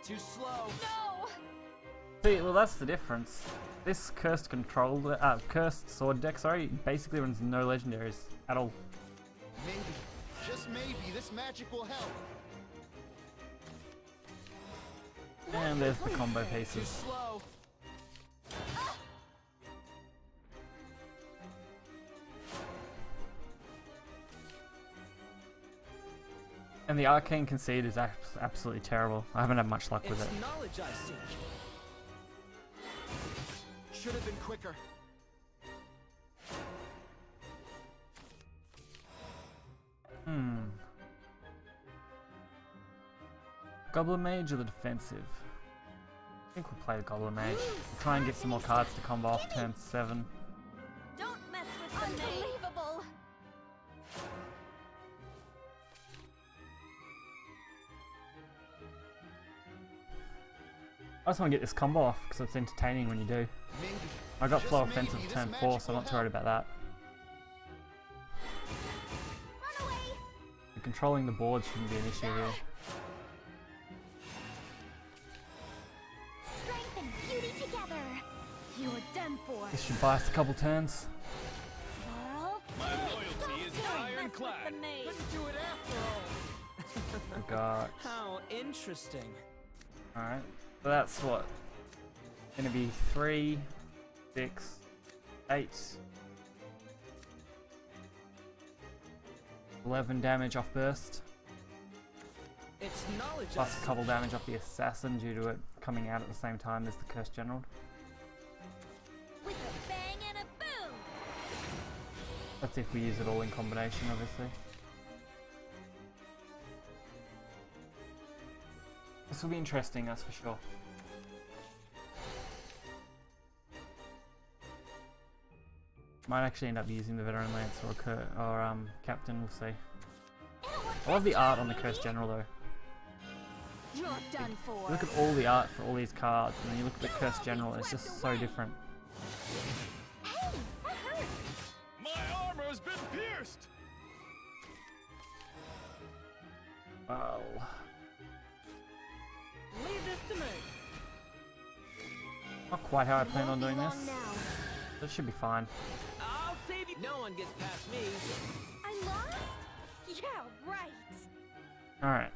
Too slow. No! See, well that's the difference. This cursed cursed sword deck, sorry, basically runs no legendaries at all. Maybe, just maybe, this magic will help. And there's the combo Too pieces. slow. And the Arcane Concede is absolutely terrible. I haven't had much luck with it. It's knowledge I seek. Should have been quicker. Goblin Mage or the defensive? I think we'll play the Goblin Mage. We'll try and get some more cards to combo off turn 7. Don't mess with the name. Unbelievable. I just want to get this combo off because it's entertaining when you do. Maybe. I got Just flow maybe offensive this turn magic 4, so I'm will not too worried help. about that. Run away. And controlling the board shouldn't be an issue here. Strength and beauty together. You are done for. This should buy us a couple turns. Carl. My loyalty is Don't ironclad. mess with the name. Couldn't do it after all. We got... How interesting. Alright, so that's what? Gonna be 3, 6, 8, 11 damage off burst, It's knowledge I plus a seek. couple damage off the assassin due to it coming out at the same time as the Cursed General. With a bang and a boom. That's if we use it all in combination, obviously. This will be interesting, that's for sure. Might actually end up using the Veteran Lance or Captain, we'll see. I love the art on the Cursed General though. You're done for. Look at all the art for all these cards, and then you look at the Cursed General, it's just so different. Hey, that hurts. My armor has been pierced! Well, Leave this to me. not quite how I plan on Won't be doing long this. now. That should be fine. I'll save you. No one gets past me. I lost? Yeah, right. Alright.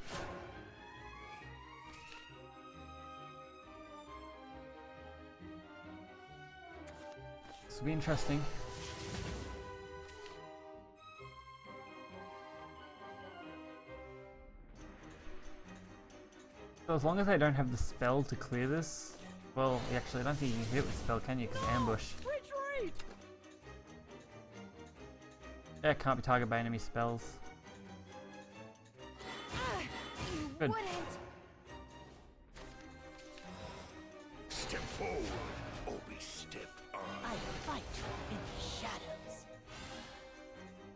This will be interesting. So as long as I don't have the spell to clear this, well, actually I don't think you can hit it with spell, can you? Because ambush. Retreat. Yeah, it can't be targeted by enemy spells. You Good. wouldn't. Step forward, or be step on. I fight in the shadows.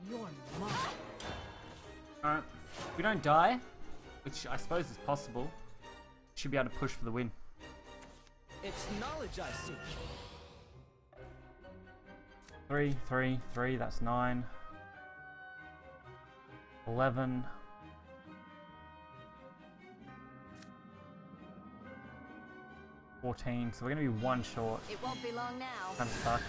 You're mine. Alright. If we don't die, which I suppose is possible, we should be able to push for the win. It's knowledge I seek. 3, 3, 3, that's 9. 11. 14, so we're gonna be 1 short. It won't be long now. Kinda sucks.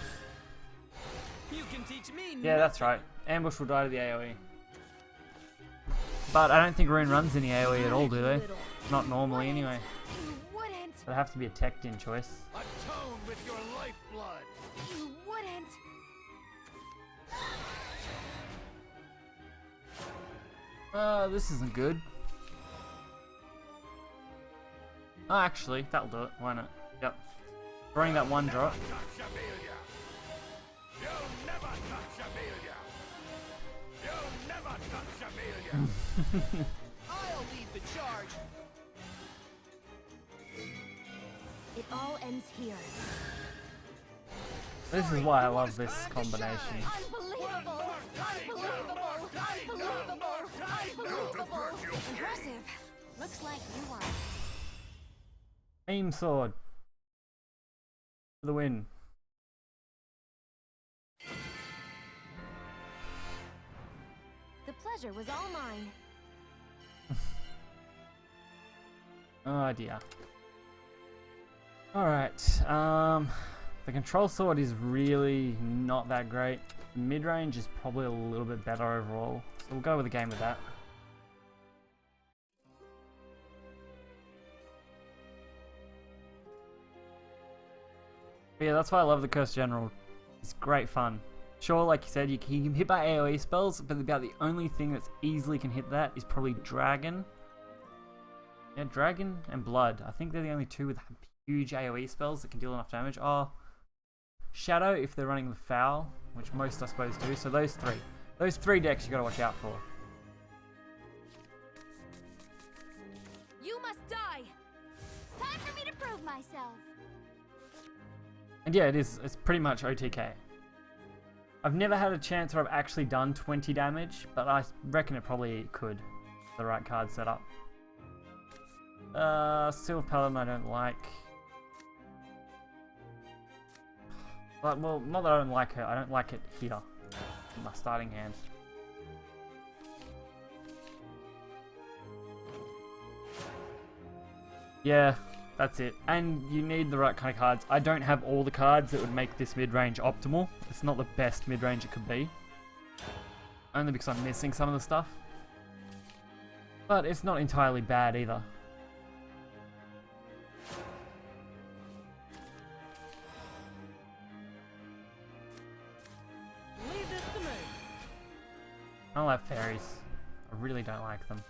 You can teach me. Yeah, that's right. Ambush will die to the AoE. But I don't think Rune runs any AoE at all, do they? Little. Not normally anyway. You wouldn't. It'll have to be a teched-in choice. Atone with your lifeblood. You wouldn't. This isn't good. Oh, actually, that'll do it. Why not? Yep. Throwing that 1 drop. Shabelia. touch Amelia! You'll never touch Amelia! I'll lead the charge. It all ends here. This is why I love this combination. Unbelievable! Unbelievable! Unbelievable! Unbelievable! Impressive. Looks like you won. Beam sword. For the win. The pleasure was all mine. Oh dear. Alright, the control sword is really not that great. Mid-range is probably a little bit better overall, so we'll go with a game with that. But yeah, that's why I love the Curse General. It's great fun. Sure, like you said, you can hit by AoE spells, but about the only thing that's easily can hit that is probably Dragon. Yeah, Dragon and Blood. I think they're the only two with huge AoE spells that can deal enough damage. Oh, Shadow if they're running the Foul, which most I suppose do. So those three. Those three decks you gotta watch out for. You must die. Time for me to prove myself. And yeah, it's pretty much OTK. I've never had a chance where I've actually done 20 damage, but I reckon it probably could. The right card set up. Silver Paladin I don't like. But, well, not that I don't like her, I don't like it here. In my starting hand. Yeah, that's it. And you need the right kind of cards. I don't have all the cards that would make this mid-range optimal. It's not the best mid-range it could be. Only because I'm missing some of the stuff. But it's not entirely bad either. Leave this to me. I don't like fairies. I really don't like them.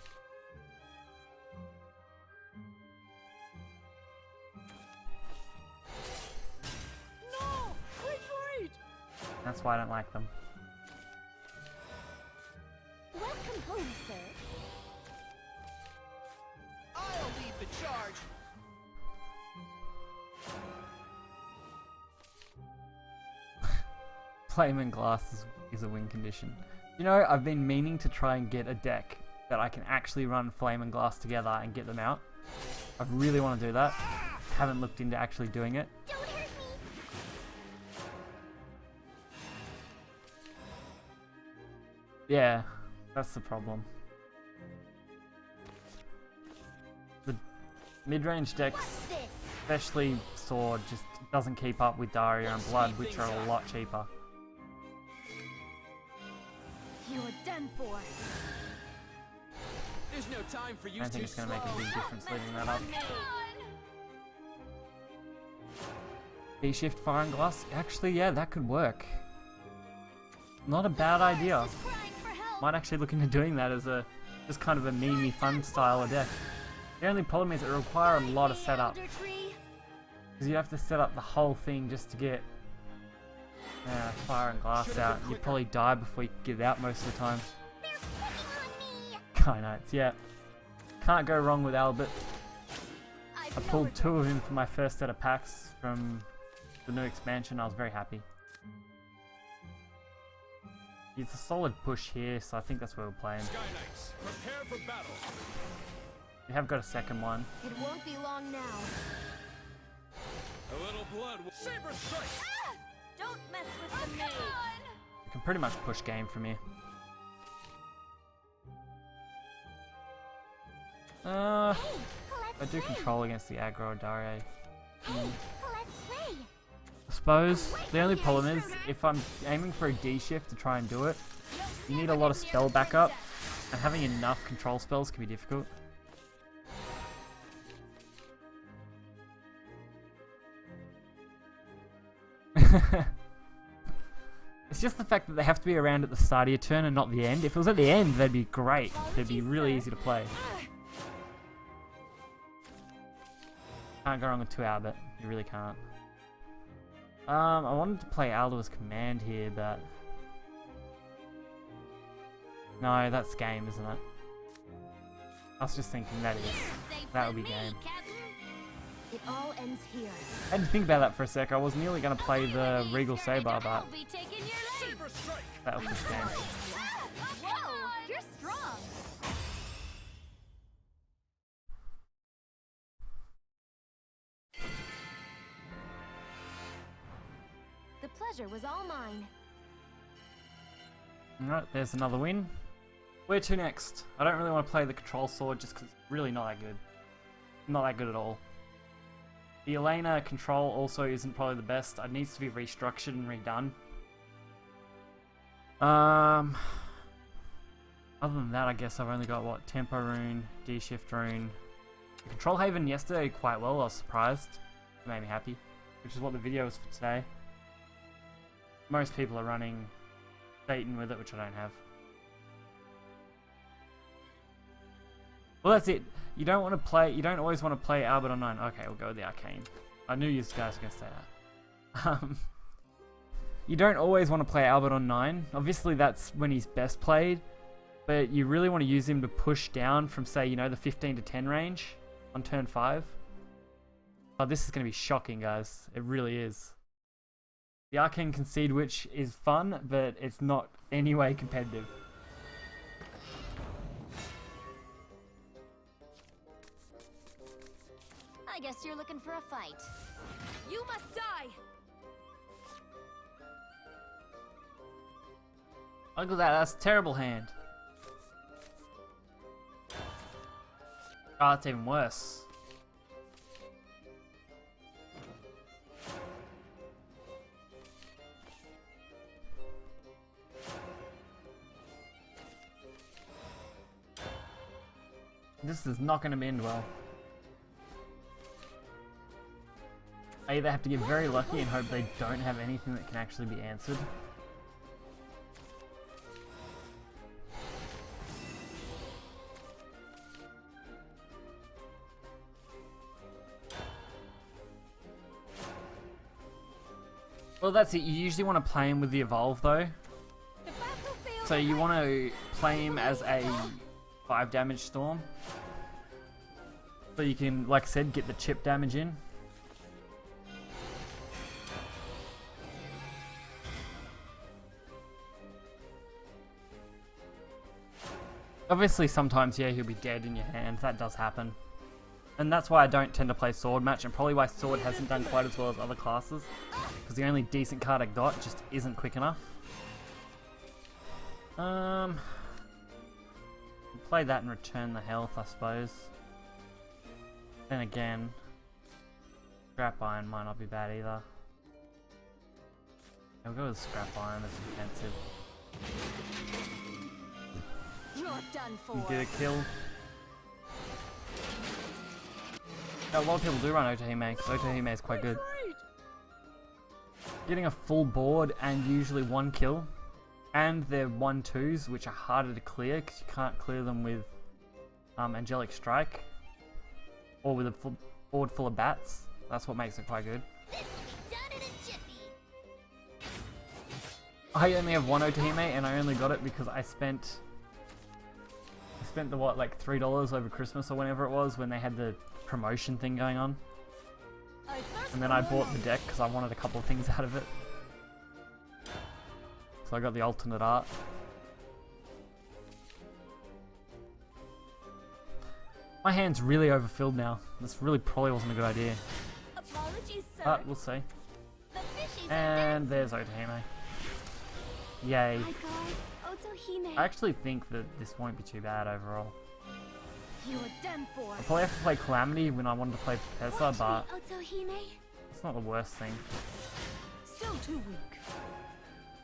No! Retreat! That's why I don't like them. Welcome home, sir. I'll lead the charge. Flame and Glass is a win condition. You know, I've been meaning to try and get a deck that I can actually run Flame and Glass together and get them out. I really want to do that. Haven't looked into actually doing it. Don't hurt me. Yeah, that's the problem. The mid-range decks, What's this? especially Sword, just doesn't keep up with Daria and Blood, which are a lot cheaper. You are done for. There's no time for you I don't think to it's going to make a big difference leaving that up. B-shift Fire and Glass? Actually, yeah, that could work. Not a bad idea. Just crying for help. Might actually look into doing that as a just kind of a memey fun style of deck. The only problem is it require a lot of setup. Elder Tree. Because you have to set up the whole thing just to get Fire and Glass out. You'd probably die before you get it out most of the time. They're picking on me. Kynights, yeah. Can't go wrong with Albert. I pulled 2 of him for my first set of packs from the new expansion. I was very happy. He's a solid push here, so I think that's where we're playing. Sky Knights, prepare for battle! We have got a second one. It won't be long now. A little blood will... Saber strike! Ah! Don't mess with the maid. We can pretty much push game from here. Hey, I Colette's do way. control against the aggro Daria. Hey, Colette's way. I suppose the only problem is if I'm aiming for a D shift to try and do it, you need a lot of spell backup, and having enough control spells can be difficult. It's just the fact that they have to be around at the start of your turn and not the end. If it was at the end, they'd be great. They'd be really easy to play. Can't go wrong with 2 Albert. You really can't. I wanted to play Aldua's Command here, but No, that's game, isn't it? I was just thinking that is. Safe That would with be me, game. Captain. It all ends here. I had to think about that for a sec. I was nearly going to play the Please, Regal Scarlet, Saber, but I'll be taking your lead. that was just game. Whoa, you're strong. The pleasure was all mine. Alright, there's another win. Where to next? I don't really want to play the control sword just because it's really not that good. Not that good at all. The Elena control also isn't probably the best. It needs to be restructured and redone. Other than that, I guess I've only got, what, Tempo Rune, D-Shift Rune. The Control Haven yesterday did quite well, I was surprised. It made me happy, which is what the video was for today. Most people are running Satan with it, which I don't have. Well, that's it. You don't want to play. You don't always want to play Albert on 9. Okay, we'll go with the Arcane. I knew you guys were going to say that. You don't always want to play Albert on 9. Obviously, that's when he's best played. But you really want to use him to push down from, say, you know, the 15 to 10 range on turn 5. Oh, this is going to be shocking, guys. It really is. The Arcane Concede Witch is fun, but it's not any way competitive. I guess you're looking for a fight. You must die! Look at that, that's a terrible hand. Oh, that's even worse. This is not going to end well. I either have to get very lucky and hope they don't have anything that can actually be answered. Well, that's it. You usually want to play him with the Evolve, though. So you want to play him as a 5 damage Storm. So you can, like I said, get the chip damage in. Obviously, sometimes, yeah, he'll be dead in your hand. That does happen. And that's why I don't tend to play Sword Match, and probably why Sword hasn't done quite as well as other classes. Because the only decent card I got just isn't quick enough. Play that and return the health, I suppose. Then again, Scrap Iron might not be bad either. I'll go with Scrap Iron as defensive. You're done for. Get a kill. Now, a lot of people do run Otohime, because Otohime is quite good. Getting a full board and usually 1 kill. And they're 1/2s, which are harder to clear, because you can't clear them with Angelic Strike. Or with a full board full of bats. That's what makes it quite good. Done in a jiffy. I only have 1 Otohime, and I only got it because I spent the, what, like $3 over Christmas or whenever it was, when they had the promotion thing going on. And then I bought the deck because I wanted a couple of things out of it. So I got the alternate art. My hand's really overfilled now. This really probably wasn't a good idea. Apologies, sir. But we'll see. The fishies And there's Otohime. Yay. My God, Otohime. I actually think that this won't be too bad overall. You were done for. I'll probably have to play Calamity when I wanted to play Professor, but Otohime. it's not the worst thing. Still too weak.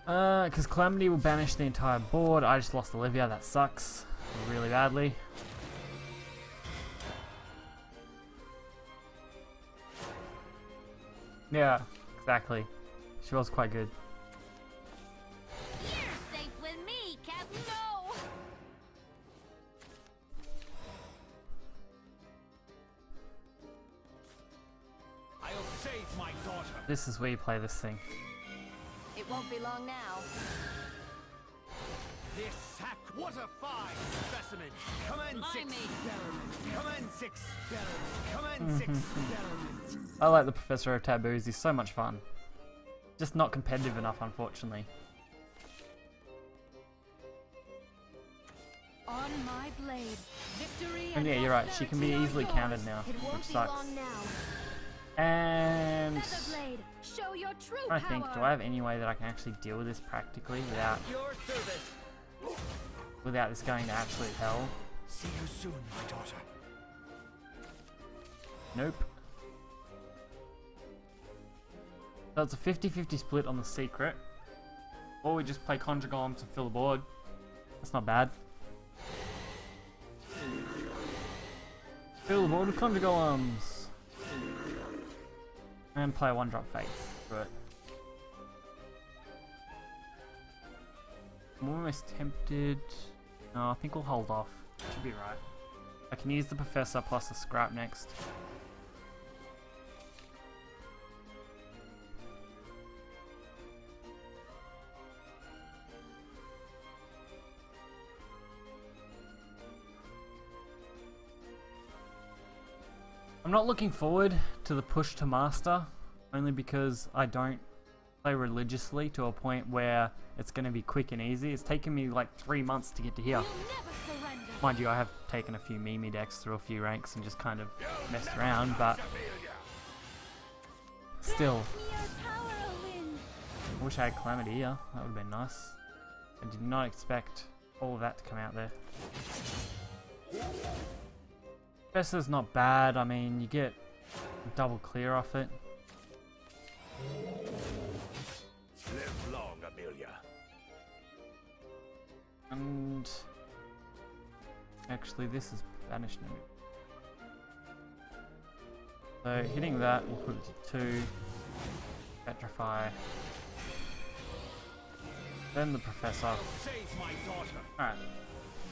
Because Calamity will banish the entire board. I just lost Olivia, that sucks really badly. Yeah, exactly. She was quite good. You're safe with me, Captain. No. I'll save my daughter. This is where you play this thing. It won't be long now. This sack. What a fine specimen. Commence experiment. Commence experiment. Commence experiment. I like the Professor of Taboos. He's so much fun. Just not competitive enough, unfortunately. On my blade, victory. And yeah, you're right. She can be easily countered now, It won't which be sucks. long now. And Featherblade, show your true I power. think, do I have any way that I can actually deal with this practically without this going to absolute hell? See you soon, my daughter. Nope. So it's a 50-50 split on the secret. Or we just play Conjure Golems to fill the board. That's not bad. Fill the board with Conjure Golems. And play a 1-drop Fates through it. I'm almost tempted. No, I think we'll hold off. Should be right. I can use the Professor plus the scrap next. I'm not looking forward to the push to master, only because I don't play religiously to a point where it's going to be quick and easy. It's taken me like 3 months to get to here. You'll never surrender. Mind you, I have taken a few Mimi decks through a few ranks and just kind of messed around, but still. Your power, O wind. I wish I had Calamity here. That would have been nice. I did not expect all of that to come out there. Professor's not bad. I mean, you get a double clear off it. Live long, Amelia. And actually, this is banished enemy. So hitting that will put it to 2. Petrify. Then the Professor. Save my daughter. Alright.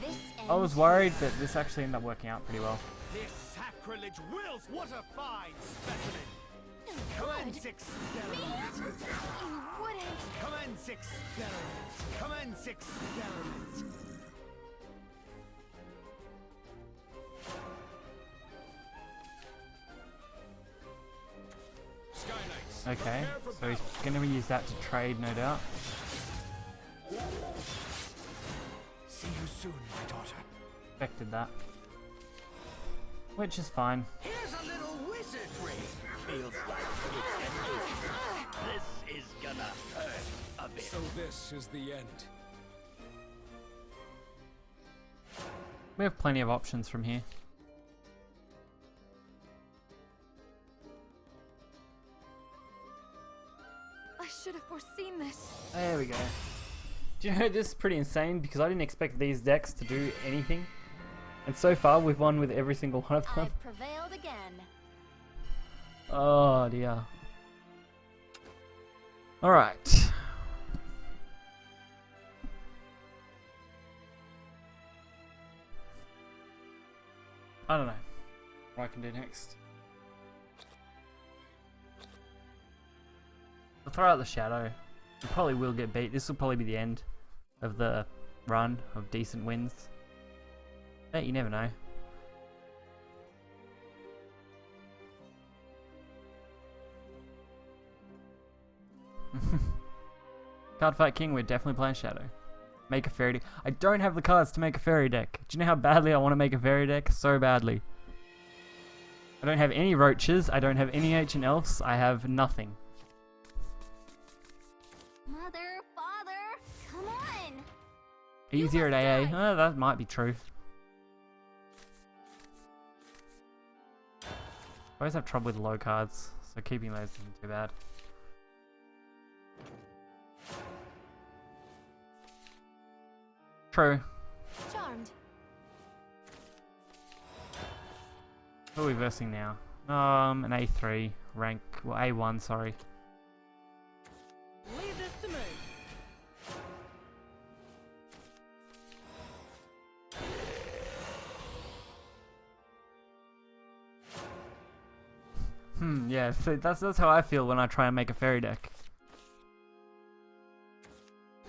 This I was ends worried, but this actually ended up working out pretty well. This sacrilege wills. What a fine specimen. Commence experiment. You wouldn't. Commence experiment. Commence experiment. Skylights. Okay, so he's going to use that to trade, no doubt. See you soon, my daughter. Expected that. Which is fine. Here's a little wizardry. Feels like it's this is gonna hurt a bit. So this is the end. We have plenty of options from here. I should have foreseen this. There we go. Do you know, this is pretty insane because I didn't expect these decks to do anything. And so far, we've won with every single one of them. I've prevailed again. Oh dear. Alright. I don't know what I can do next. I'll throw out the Shadow. We probably will get beat. This will probably be the end of the run of decent wins. But you never know. Card Fight King, we're definitely playing Shadow. Make a fairy deck. I don't have the cards to make a fairy deck. Do you know how badly I want to make a fairy deck? So badly. I don't have any roaches. I don't have any ancient elves. I have nothing. Mother, father, come on. Easier at AA. Oh, that might be true. I always have trouble with low cards, so keeping those isn't too bad. True. Charmed. Who are we versing now? An A3 rank, well A1, sorry. Leave this to me. Yeah, so that's how I feel when I try and make a fairy deck.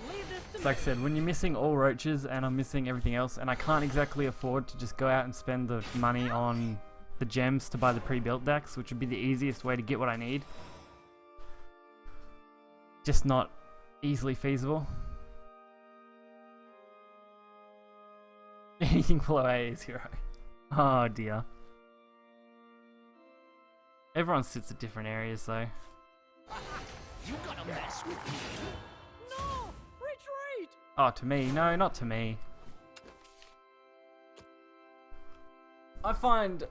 Leave this to me. like I said, when you're missing all roaches and I'm missing everything else, and I can't exactly afford to just go out and spend the money on the gems to buy the pre-built decks, which would be the easiest way to get what I need. Just not easily feasible. Anything below A is hero. Oh dear. Everyone sits at different areas though. You gotta mess with me. No! Retreat! Oh, to me? No, not to me. I find...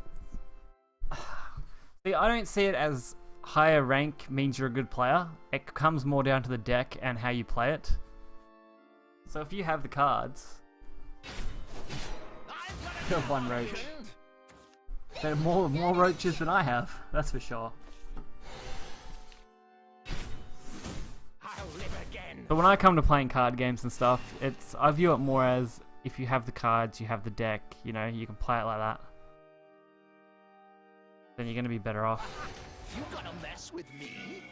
See, I don't see it as higher rank means you're a good player. It comes more down to the deck and how you play it. So if you have the cards... You have one roach. There are more roaches than I have, that's for sure. I'll live again. But when I come to playing card games and stuff, I view it more as if you have the cards, you have the deck, you know, you can play it like that. Then you're going to be better off. You gonna mess with me?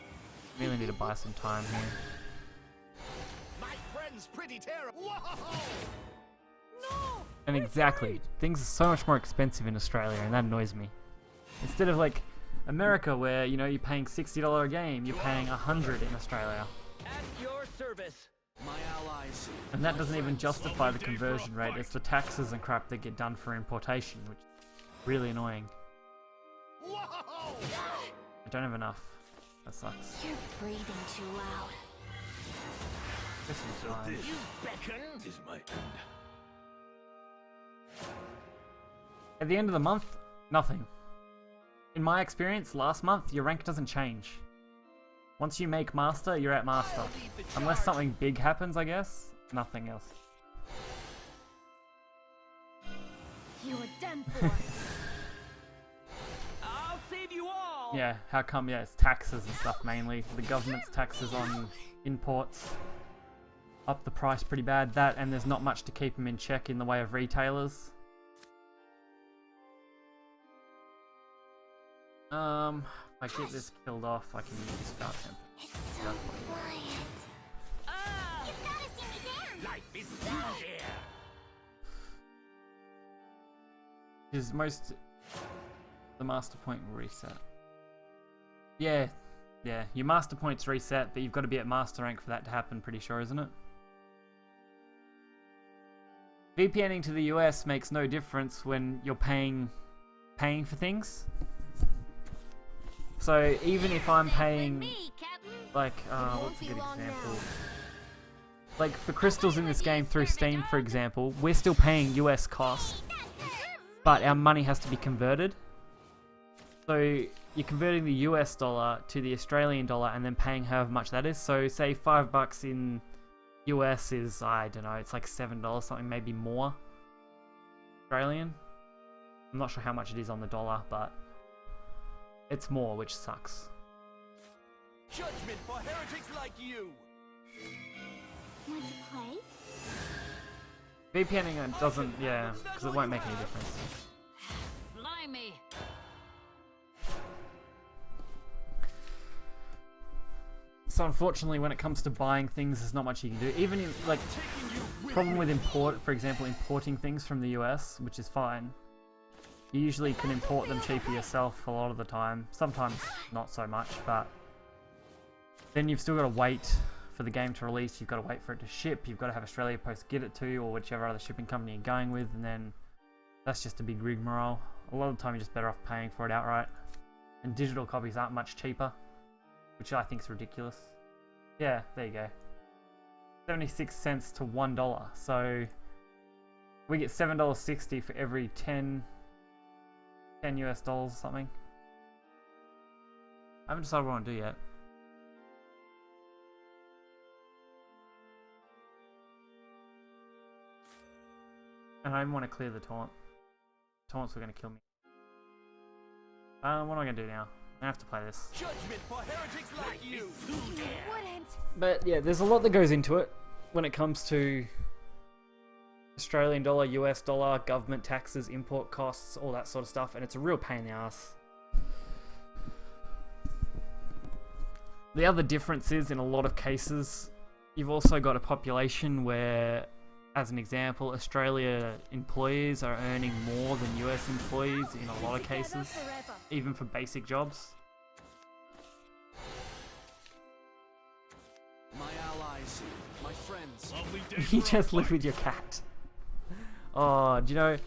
Really need to buy some time here. My friend's pretty terrible. Whoa! No! And exactly, things are so much more expensive in Australia, and that annoys me. Instead of like America, where you know you're paying $60 a game, you're paying $100 in Australia, At your service, my allies. and that doesn't even justify the conversion rate. It's the taxes and crap that get done for importation, which is really annoying. Whoa! I don't have enough. That sucks. You're breathing too loud. This is fine. You beckon. Is my end. At the end of the month, nothing. In my experience, last month, your rank doesn't change. Once you make master, you're at master. Unless something big happens, I guess. Nothing else. You were done for. I'll save you all. Yeah, how come? Yeah, it's taxes and stuff mainly. The government's taxes on imports up the price pretty bad. That, and there's not much to keep them in check in the way of retailers. If I get this killed off, I can use Scout Temple. It's so quiet. Ah, You've gotta see me dance. life is too dear. Because most... The master point will reset. Yeah, your master point's reset, but you've got to be at master rank for that to happen, pretty sure, isn't it? VPNing to the US makes no difference when you're paying for things. So even if I'm paying, Me, Captain. like, what's a good example? Like for crystals in this game through Steam, for example, we're still paying US cost, but our money has to be converted. So you're converting the US dollar to the Australian dollar and then paying however much that is. So say $5 in US is, I don't know, it's like $7, something maybe more Australian. I'm not sure how much it is on the dollar, but it's more, which sucks. Judgment for heretics like you. Want to play? VPNing it doesn't, yeah, because it won't make any difference. Blimey. So unfortunately, when it comes to buying things, there's not much you can do. Even in, like, problem with for example, importing things from the US, which is fine. You usually can import them cheaper yourself a lot of the time. Sometimes not so much, but then you've still got to wait for the game to release. You've got to wait for it to ship. You've got to have Australia Post get it to you, or whichever other shipping company you're going with, and then that's just a big rigmarole. A lot of the time, you're just better off paying for it outright. And digital copies aren't much cheaper, which I think is ridiculous. Yeah, there you go. 76 cents to $1. So we get $7.60 for every 10 US dollars or something. I haven't decided what I want to do yet. And I even want to clear the taunt. Taunts were going to kill me. What am I going to do now? I have to play this. Judgment for heretics like you. You wouldn't. But yeah, there's a lot that goes into it when it comes to Australian dollar, US dollar, government taxes, import costs, all that sort of stuff, and it's a real pain in the ass. The other difference is, in a lot of cases, you've also got a population where, as an example, Australia employees are earning more than US employees in a lot of cases, Forever. even for basic jobs. My allies, my friends. Lovely day You for a just live fight. with your cat. Oh, do you know,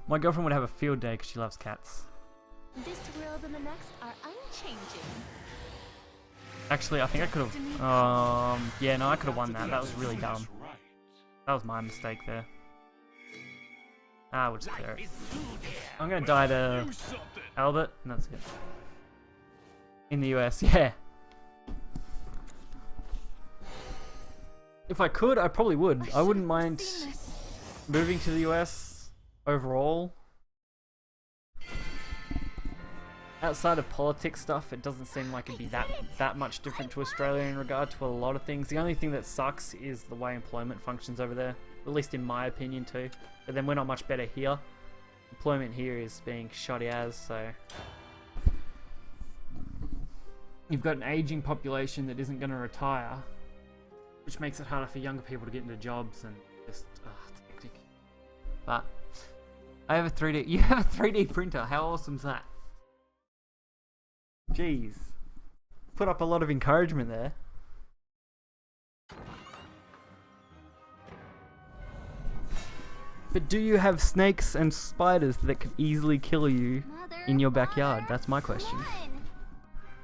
my girlfriend would have a field day because she loves cats. This world and the next are unchanging. Actually, I think I could have. Yeah, no, I could have won that. That was really dumb. That's right. That was my mistake there. Ah, we'll just clear it. Is too dear. I'm gonna die to Do something. Albert, and that's it. In the US, yeah. If I could, I probably would. I wouldn't mind moving to the US overall. Outside of politics stuff, it doesn't seem like it'd be that much different to Australia in regard to a lot of things. The only thing that sucks is the way employment functions over there, at least in my opinion too. But then we're not much better here. Employment here is being shoddy as, so you've got an aging population that isn't going to retire, which makes it harder for younger people to get into jobs and just it's hectic. But I have a 3D. You have a 3D printer. How awesome is that? Jeez. Put up a lot of encouragement there. But do you have snakes and spiders that could easily kill you Mother, in your backyard? Father, That's my question. run.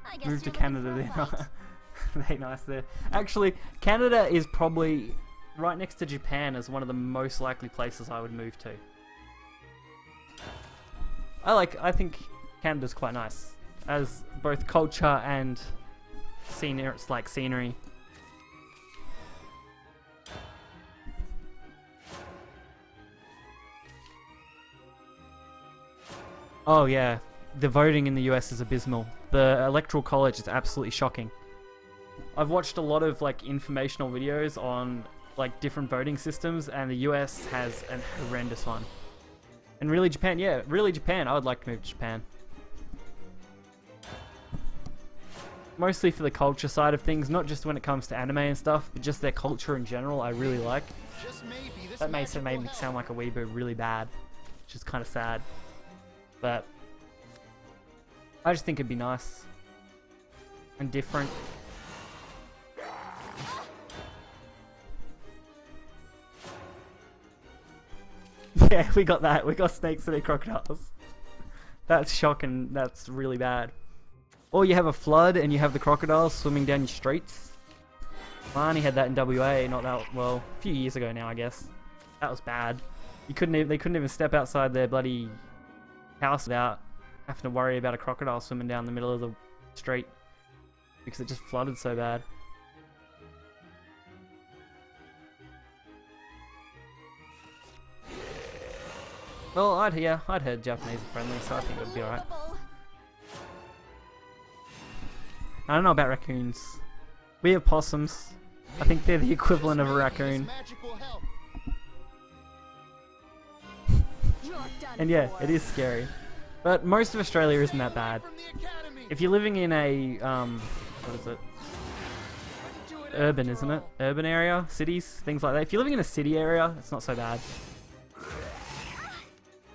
I guess Move to you're looking Canada for a then. fight. They nice there. Actually, Canada is probably right next to Japan as one of the most likely places I would move to. I think Canada's quite nice as both culture and scenery. It's like scenery. Oh yeah, the voting in the US is abysmal. The electoral college is absolutely shocking. I've watched a lot of like informational videos on like different voting systems, and the US has an horrendous one. And really Japan, yeah, really Japan. I would like to move to Japan. Mostly for the culture side of things, not just when it comes to anime and stuff, but just their culture in general. I really like. Just maybe this That made magic me will help. sound like a weeaboo really bad, which is kind of sad. But I just think it'd be nice and different. Yeah, we got that. We got snakes and crocodiles. That's shocking. That's really bad. Or you have a flood and you have the crocodiles swimming down your streets. I only had that in WA, not that well, a few years ago now, I guess. That was bad. They couldn't even step outside their bloody house without having to worry about a crocodile swimming down the middle of the street because it just flooded so bad. Well, I'd heard Japanese are friendly, so I think it'd be alright. I don't know about raccoons. We have possums. I think they're the equivalent of a This raccoon. magic will help. You're done And yeah, for. it is scary. But most of Australia isn't that bad. From the academy. If you're living in a, what is it? Do it Urban, after isn't it? all. Urban area, cities, things like that. If you're living in a city area, it's not so bad.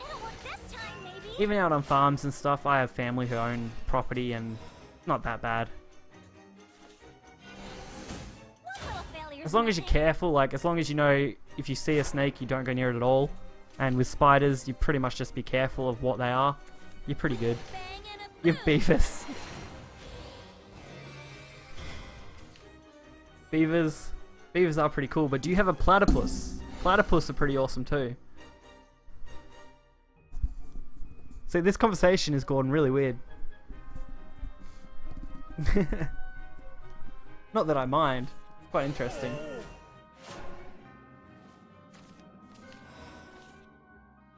It'll work this time, maybe. Even out on farms and stuff, I have family who own property and not that bad. One little failure's As long as you're nothing. careful, like as long as you know if you see a snake, you don't go near it at all. And with spiders, you pretty much just be careful of what they are. You're pretty good. Bang and a You have boom. beavers. Beavers are pretty cool, but do you have a platypus? Platypus are pretty awesome too. See, this conversation has gone really weird. Not that I mind. It's quite interesting.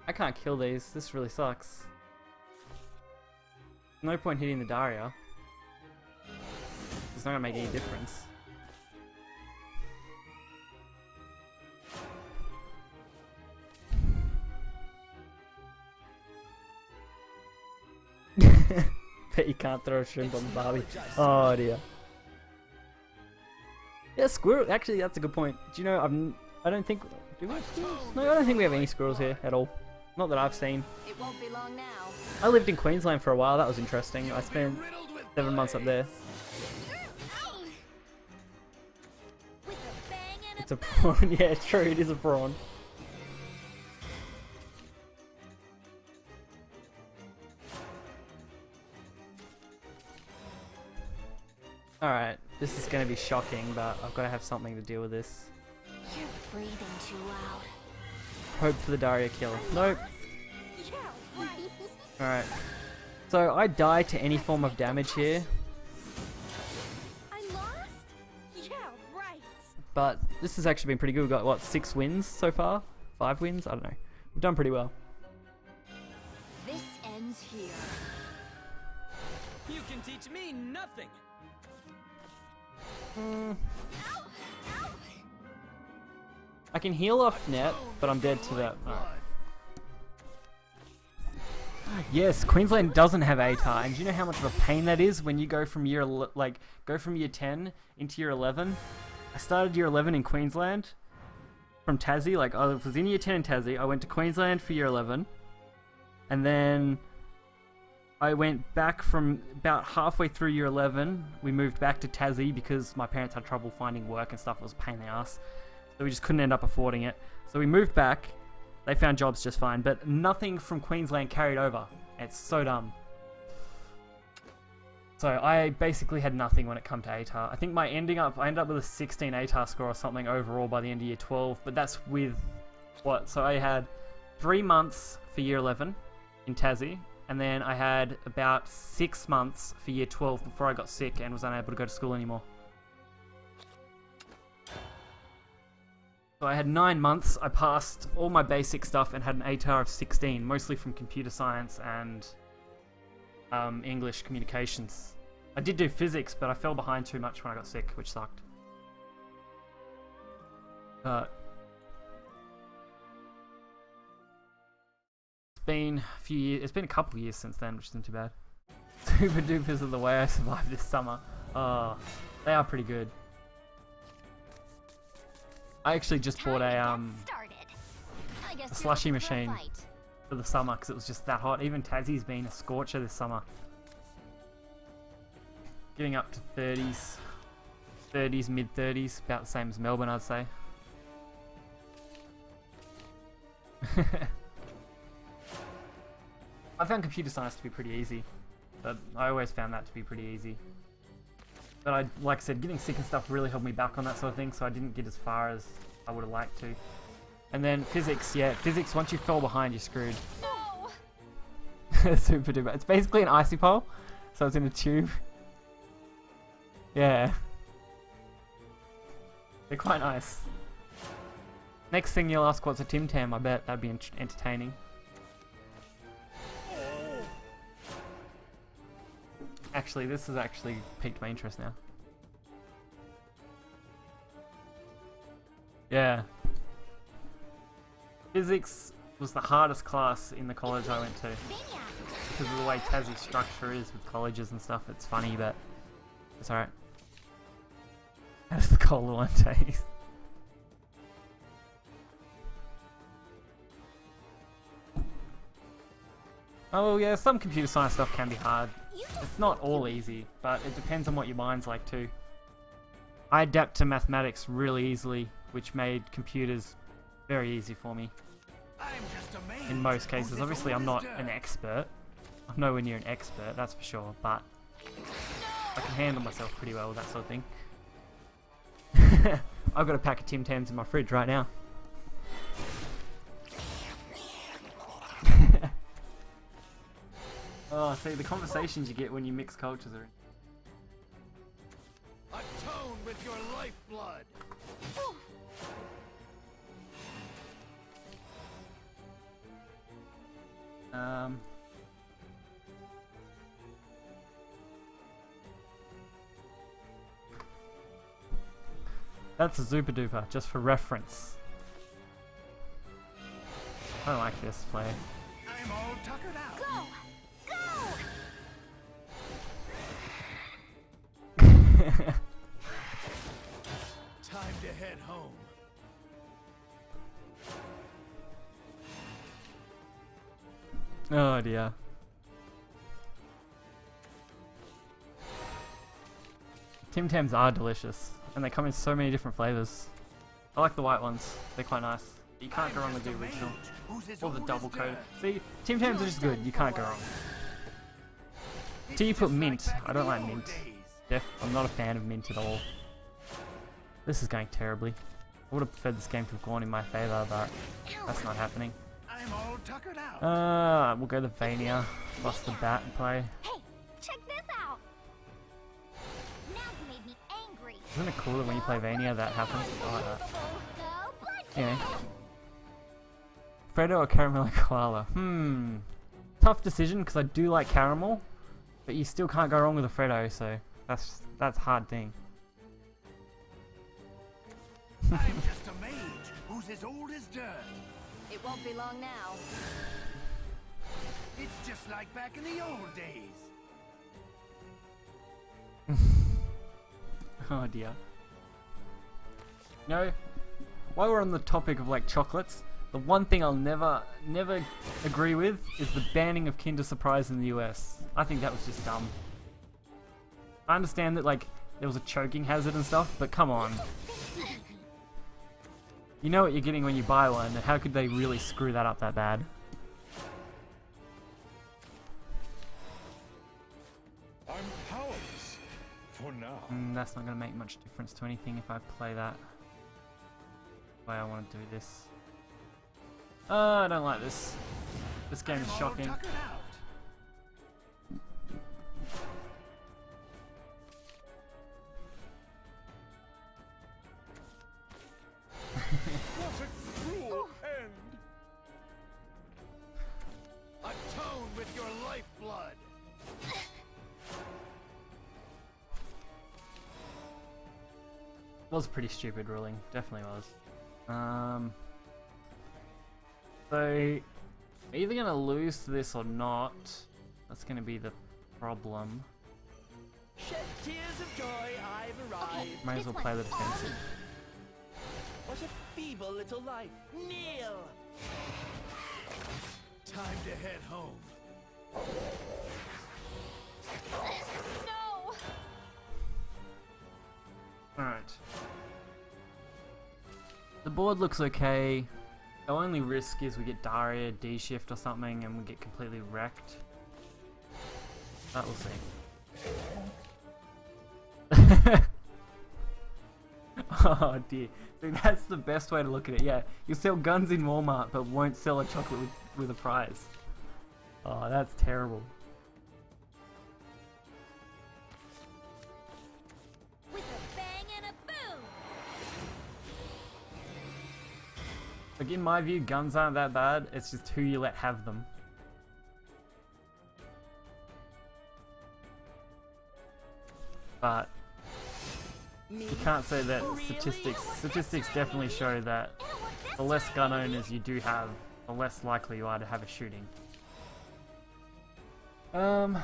I can't kill these. This really sucks. No point hitting the Daria. It's not gonna make any difference. Bet you can't throw a shrimp on the Barbie. Oh dear. Yeah, squirrel. Actually, that's a good point. Do you know? I don't think. Do we have squirrels? No, I don't think we have any squirrels here at all. Not that I've seen. It won't be long now. I lived in Queensland for a while. That was interesting. I spent 7 months up there. With a bang and It's a prawn. Yeah, it's true. It is a prawn. Alright, this is going to be shocking, but I've got to have something to deal with this. You're breathing too loud. Hope for the Daria kill. Nope. Yeah, right. Alright. So I die to any form of damage here, I lost? Yeah, right. but this has actually been pretty good. We've got, what, 6 wins so far? 5 wins? I don't know. We've done pretty well. This ends here. You can teach me nothing. I can heal off net, but I'm dead to that. Alright. Yes, Queensland doesn't have ATAR, and do you know how much of a pain that is when you go from year go from year 10 into year 11? I started year 11 in Queensland from Tassie. Like, I was in year 10 in Tassie. I went to Queensland for year 11, and then I went back from about halfway through year 11. We moved back to Tassie because my parents had trouble finding work and stuff. It was a pain in the ass, so we just couldn't end up affording it. So we moved back. They found jobs just fine, but nothing from Queensland carried over. It's so dumb. So I basically had nothing when it come to ATAR. I think I ended up with a 16 ATAR score or something overall by the end of year 12, but that's with what? So I had 3 months for year 11 in Tassie, and then I had about 6 months for year 12 before I got sick and was unable to go to school anymore. So I had 9 months. I passed all my basic stuff and had an ATAR of 16, mostly from computer science and English communications. I did do physics, but I fell behind too much when I got sick, which sucked. It's been a few years. It's been a couple of years since then, which isn't too bad. Super Dupers are the way I survived this summer. Oh, they are pretty good. I actually just bought a slushy machine for the summer because it was just that hot. Even Tassie's been a scorcher this summer. Getting up to 30s, mid 30s, about the same as Melbourne, I'd say. I found computer science to be pretty easy, but I always found that to be pretty easy. But like I said, getting sick and stuff really held me back on that sort of thing, so I didn't get as far as I would have liked to. And then physics, yeah, physics, once you fall behind, you're screwed. No. Super duper. It's basically an icy pole, so it's in a tube. Yeah. They're quite nice. Next thing you'll ask, what's a Tim Tam? I bet that'd be entertaining. Actually, this has actually piqued my interest now. Yeah. Physics was the hardest class in the college I went to. Because of the way Tassie's structure is with colleges and stuff. It's funny, but it's alright. How does the cola one taste? Oh yeah, some computer science stuff can be hard. It's not all easy, but it depends on what your mind's like too. I adapt to mathematics really easily, which made computers very easy for me. In most cases. Obviously I'm not an expert. I'm nowhere near an expert, that's for sure, but I can handle myself pretty well with that sort of thing. I've got a pack of Tim Tams in my fridge right now. Oh, see, the conversations you get when you mix cultures are... Atone with your lifeblood. That's a Super Duper, just for reference. I like this play. I'm all tuckered out. Go! Go! head home. Oh dear. Tim Tams are delicious, and they come in so many different flavors. I like the white ones; they're quite nice. You can't go wrong with the original or the double coat. See, Tim Tams are just good. You can't go wrong. Till you put mint. I don't like mint. I'm not a fan of mint at all. This is going terribly. I would have preferred this game to have gone in my favor, but that's not happening. I'm all tuckered out. We'll go the Vania, bust the bat and play. Hey, check this out. Now you made me angry. Isn't it cool that when you play Vania that happens? I like that. Go Blood Anyway. Freddo or Caramel or Koala? Tough decision because I do like caramel, but you still can't go wrong with a Freddo, so that's a hard thing. I'm just a mage who's as old as dirt. It won't be long now. It's just like back in the old days. Oh dear. No. While we're on the topic of like chocolates, the one thing I'll never agree with is the banning of Kinder Surprise in the US. I think that was just dumb. I understand that like there was a choking hazard and stuff, but come on. You know what you're getting when you buy one, how could they really screw that up that bad? I'm powerless for now. That's not going to make much difference to anything if I play that the way I want to do this. I don't like this. This game is shocking. Tuckered out. What a cruel end! Atone with your lifeblood. Was a pretty stupid ruling, definitely was. So we're either gonna lose to this or not. That's gonna be the problem. Shed tears of joy, I've arrived. Might as well play the defensive. What a feeble little life. Kneel! Time to head home. No! Alright. The board looks okay. Our only risk is we get Daria, D-shift or something and we get completely wrecked. That we'll see. Oh dear. See, that's the best way to look at it. Yeah, you sell guns in Walmart but won't sell a chocolate with a prize. Oh, that's terrible. With a bang and a boom! Like in my view, guns aren't that bad. It's just who you let have them. But you can't say that statistics definitely show that the less gun owners you do have, the less likely you are to have a shooting. Well,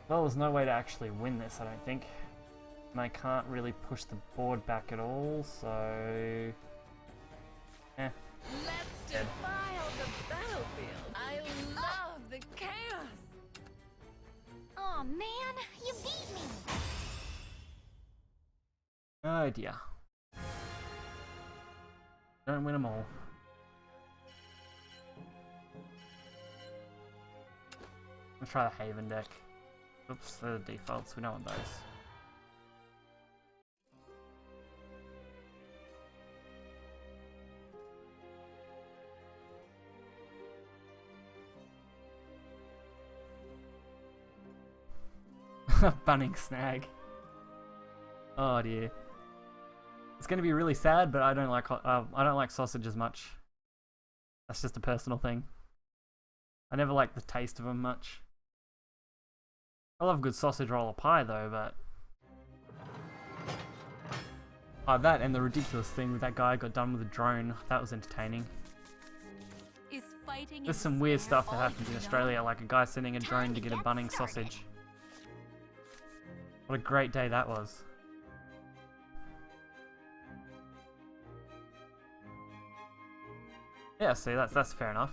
there's no way to actually win this, I don't think. And I can't really push the board back at all, so... Let's defile the battlefield. I love the chaos. Aw, man, you beat me! Oh dear. Don't win them all. I'll try the Haven deck. Oops, they're the defaults, we don't want those. Bunning snag. Oh dear. It's gonna be really sad, but I don't like sausage as much. That's just a personal thing. I never liked the taste of them much. I love a good sausage roll or pie though, but oh, that and the ridiculous thing with that guy got done with a drone. That was entertaining. Is fighting There's some weird stuff that happens in Australia, like a guy sending a drone to get a Bunning sausage. What a great day that was. Yeah, see, that's fair enough.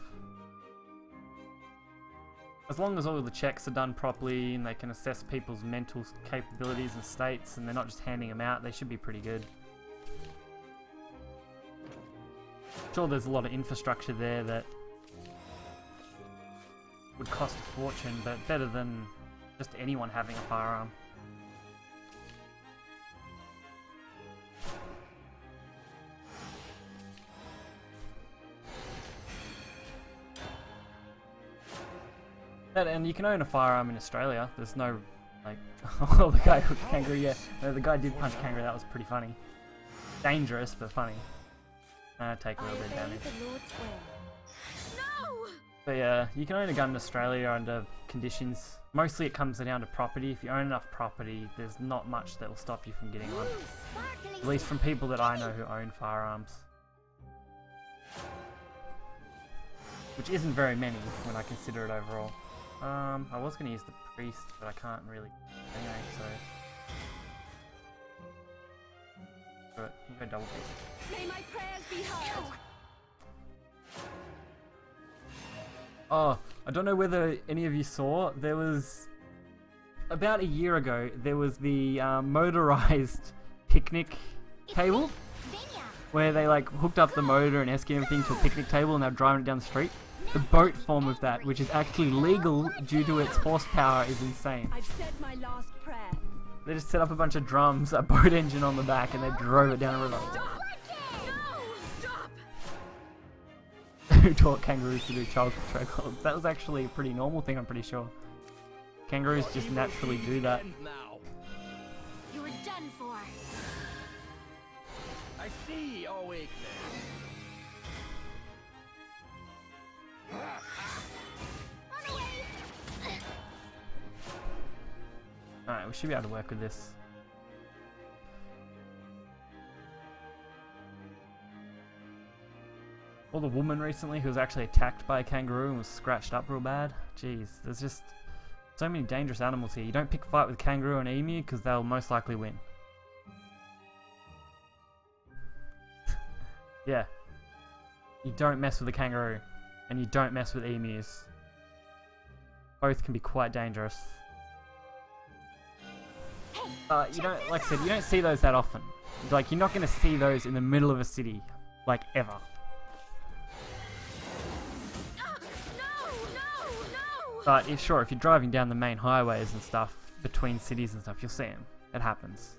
As long as all the checks are done properly and they can assess people's mental capabilities and states and they're not just handing them out, they should be pretty good. Sure, there's a lot of infrastructure there that would cost a fortune, but better than just anyone having a firearm. And you can own a firearm in Australia. There's no, like, oh, the guy hooked kangaroo, yeah. No, the guy did punch kangaroo, that was pretty funny. Dangerous, but funny. Take a little bit of damage. No! But yeah, you can own a gun in Australia under conditions. Mostly it comes down to property. If you own enough property, there's not much that will stop you from getting one. At least from people that I know who own firearms. Which isn't very many when I consider it overall. I was going to use the priest, but I can't really anyway, so... But we'll go double priest. May my prayers be heard. Oh, I don't know whether any of you saw, there was... About a year ago, there was the motorized picnic table, where they like hooked up the motor and esky and everything to a picnic table and they're driving it down the street. The boat form of that, which is actually legal due to its horsepower, is insane. I've said my last prayer. They just set up a bunch of drums, a boat engine on the back, and they drove it down a river. No! Stop! Who taught kangaroos to do child control? That was actually a pretty normal thing, I'm pretty sure. Kangaroos just naturally do that. You were done for. I see your weakness. Alright, we should be able to work with this. Or the woman recently who was actually attacked by a kangaroo and was scratched up real bad. Jeez, there's just so many dangerous animals here. You don't pick a fight with kangaroo and emu because they'll most likely win. Yeah. You don't mess with a kangaroo. And you don't mess with emus. Both can be quite dangerous. You don't, like I said, you don't see those that often. Like, you're not going to see those in the middle of a city, like, ever. But if you're driving down the main highways and stuff, between cities and stuff, you'll see them. It happens.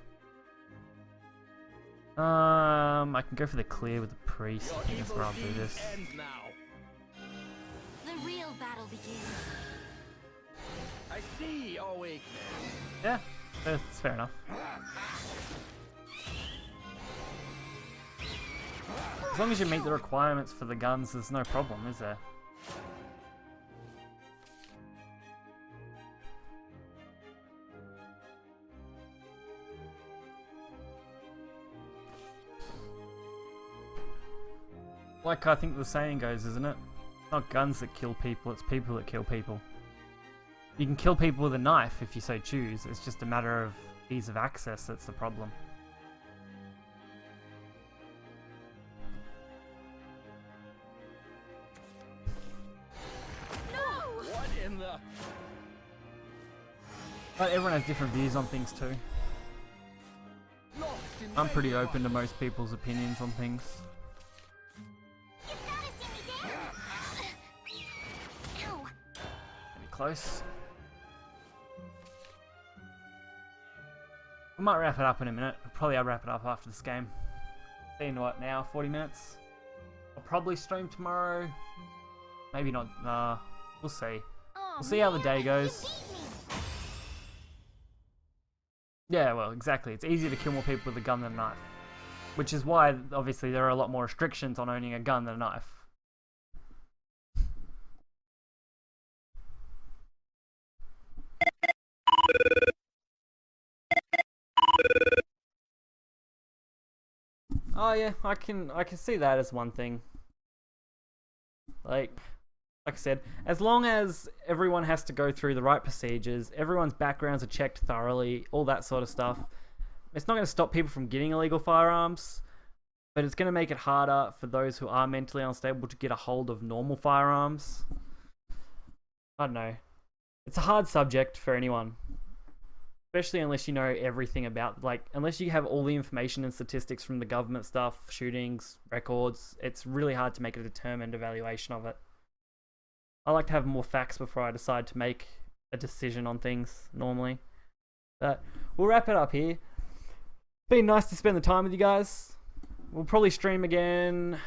I can go for the clear with the priest. I think that's where I'll do this. The real battle begins. I see your weakness. Yeah, that's fair enough. As long as you meet the requirements for the guns, there's no problem, is there? Like I think the saying goes, isn't it? It's not guns that kill people, it's people that kill people. You can kill people with a knife if you so choose, it's just a matter of ease of access that's the problem. What in the... But everyone has different views on things too. Lost in I'm pretty open to most people's opinions on things. You've gotta see me dance. Ow. Maybe close. We might wrap it up in a minute. Probably I'll wrap it up after this game. Been what now? 40 minutes? I'll probably stream tomorrow. Maybe not. We'll see. We'll see how the day goes. Yeah, well, exactly. It's easier to kill more people with a gun than a knife. Which is why, obviously, there are a lot more restrictions on owning a gun than a knife. Oh yeah, I can see that as one thing. Like I said, as long as everyone has to go through the right procedures, everyone's backgrounds are checked thoroughly, all that sort of stuff, it's not going to stop people from getting illegal firearms. but it's going to make it harder for those who are mentally unstable to get a hold of normal firearms. I don't know. It's a hard subject for anyone, especially unless you know everything about, like, unless you have all the information and statistics from the government stuff, shootings, records. It's really hard to make a determined evaluation of it. I like to have more facts before I decide to make a decision on things normally. But we'll wrap it up here. Been nice to spend the time with you guys. We'll probably stream again.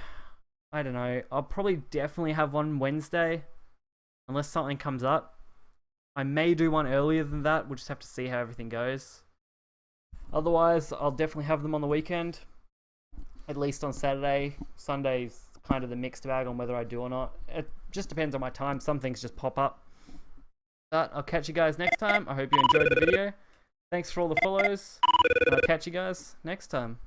I don't know. I'll probably definitely have one Wednesday, unless something comes up. I may do one earlier than that. We'll just have to see how everything goes. Otherwise, I'll definitely have them on the weekend. At least on Saturday. Sunday's kind of the mixed bag on whether I do or not. It just depends on my time. Some things just pop up. But I'll catch you guys next time. I hope you enjoyed the video. Thanks for all the follows. And I'll catch you guys next time.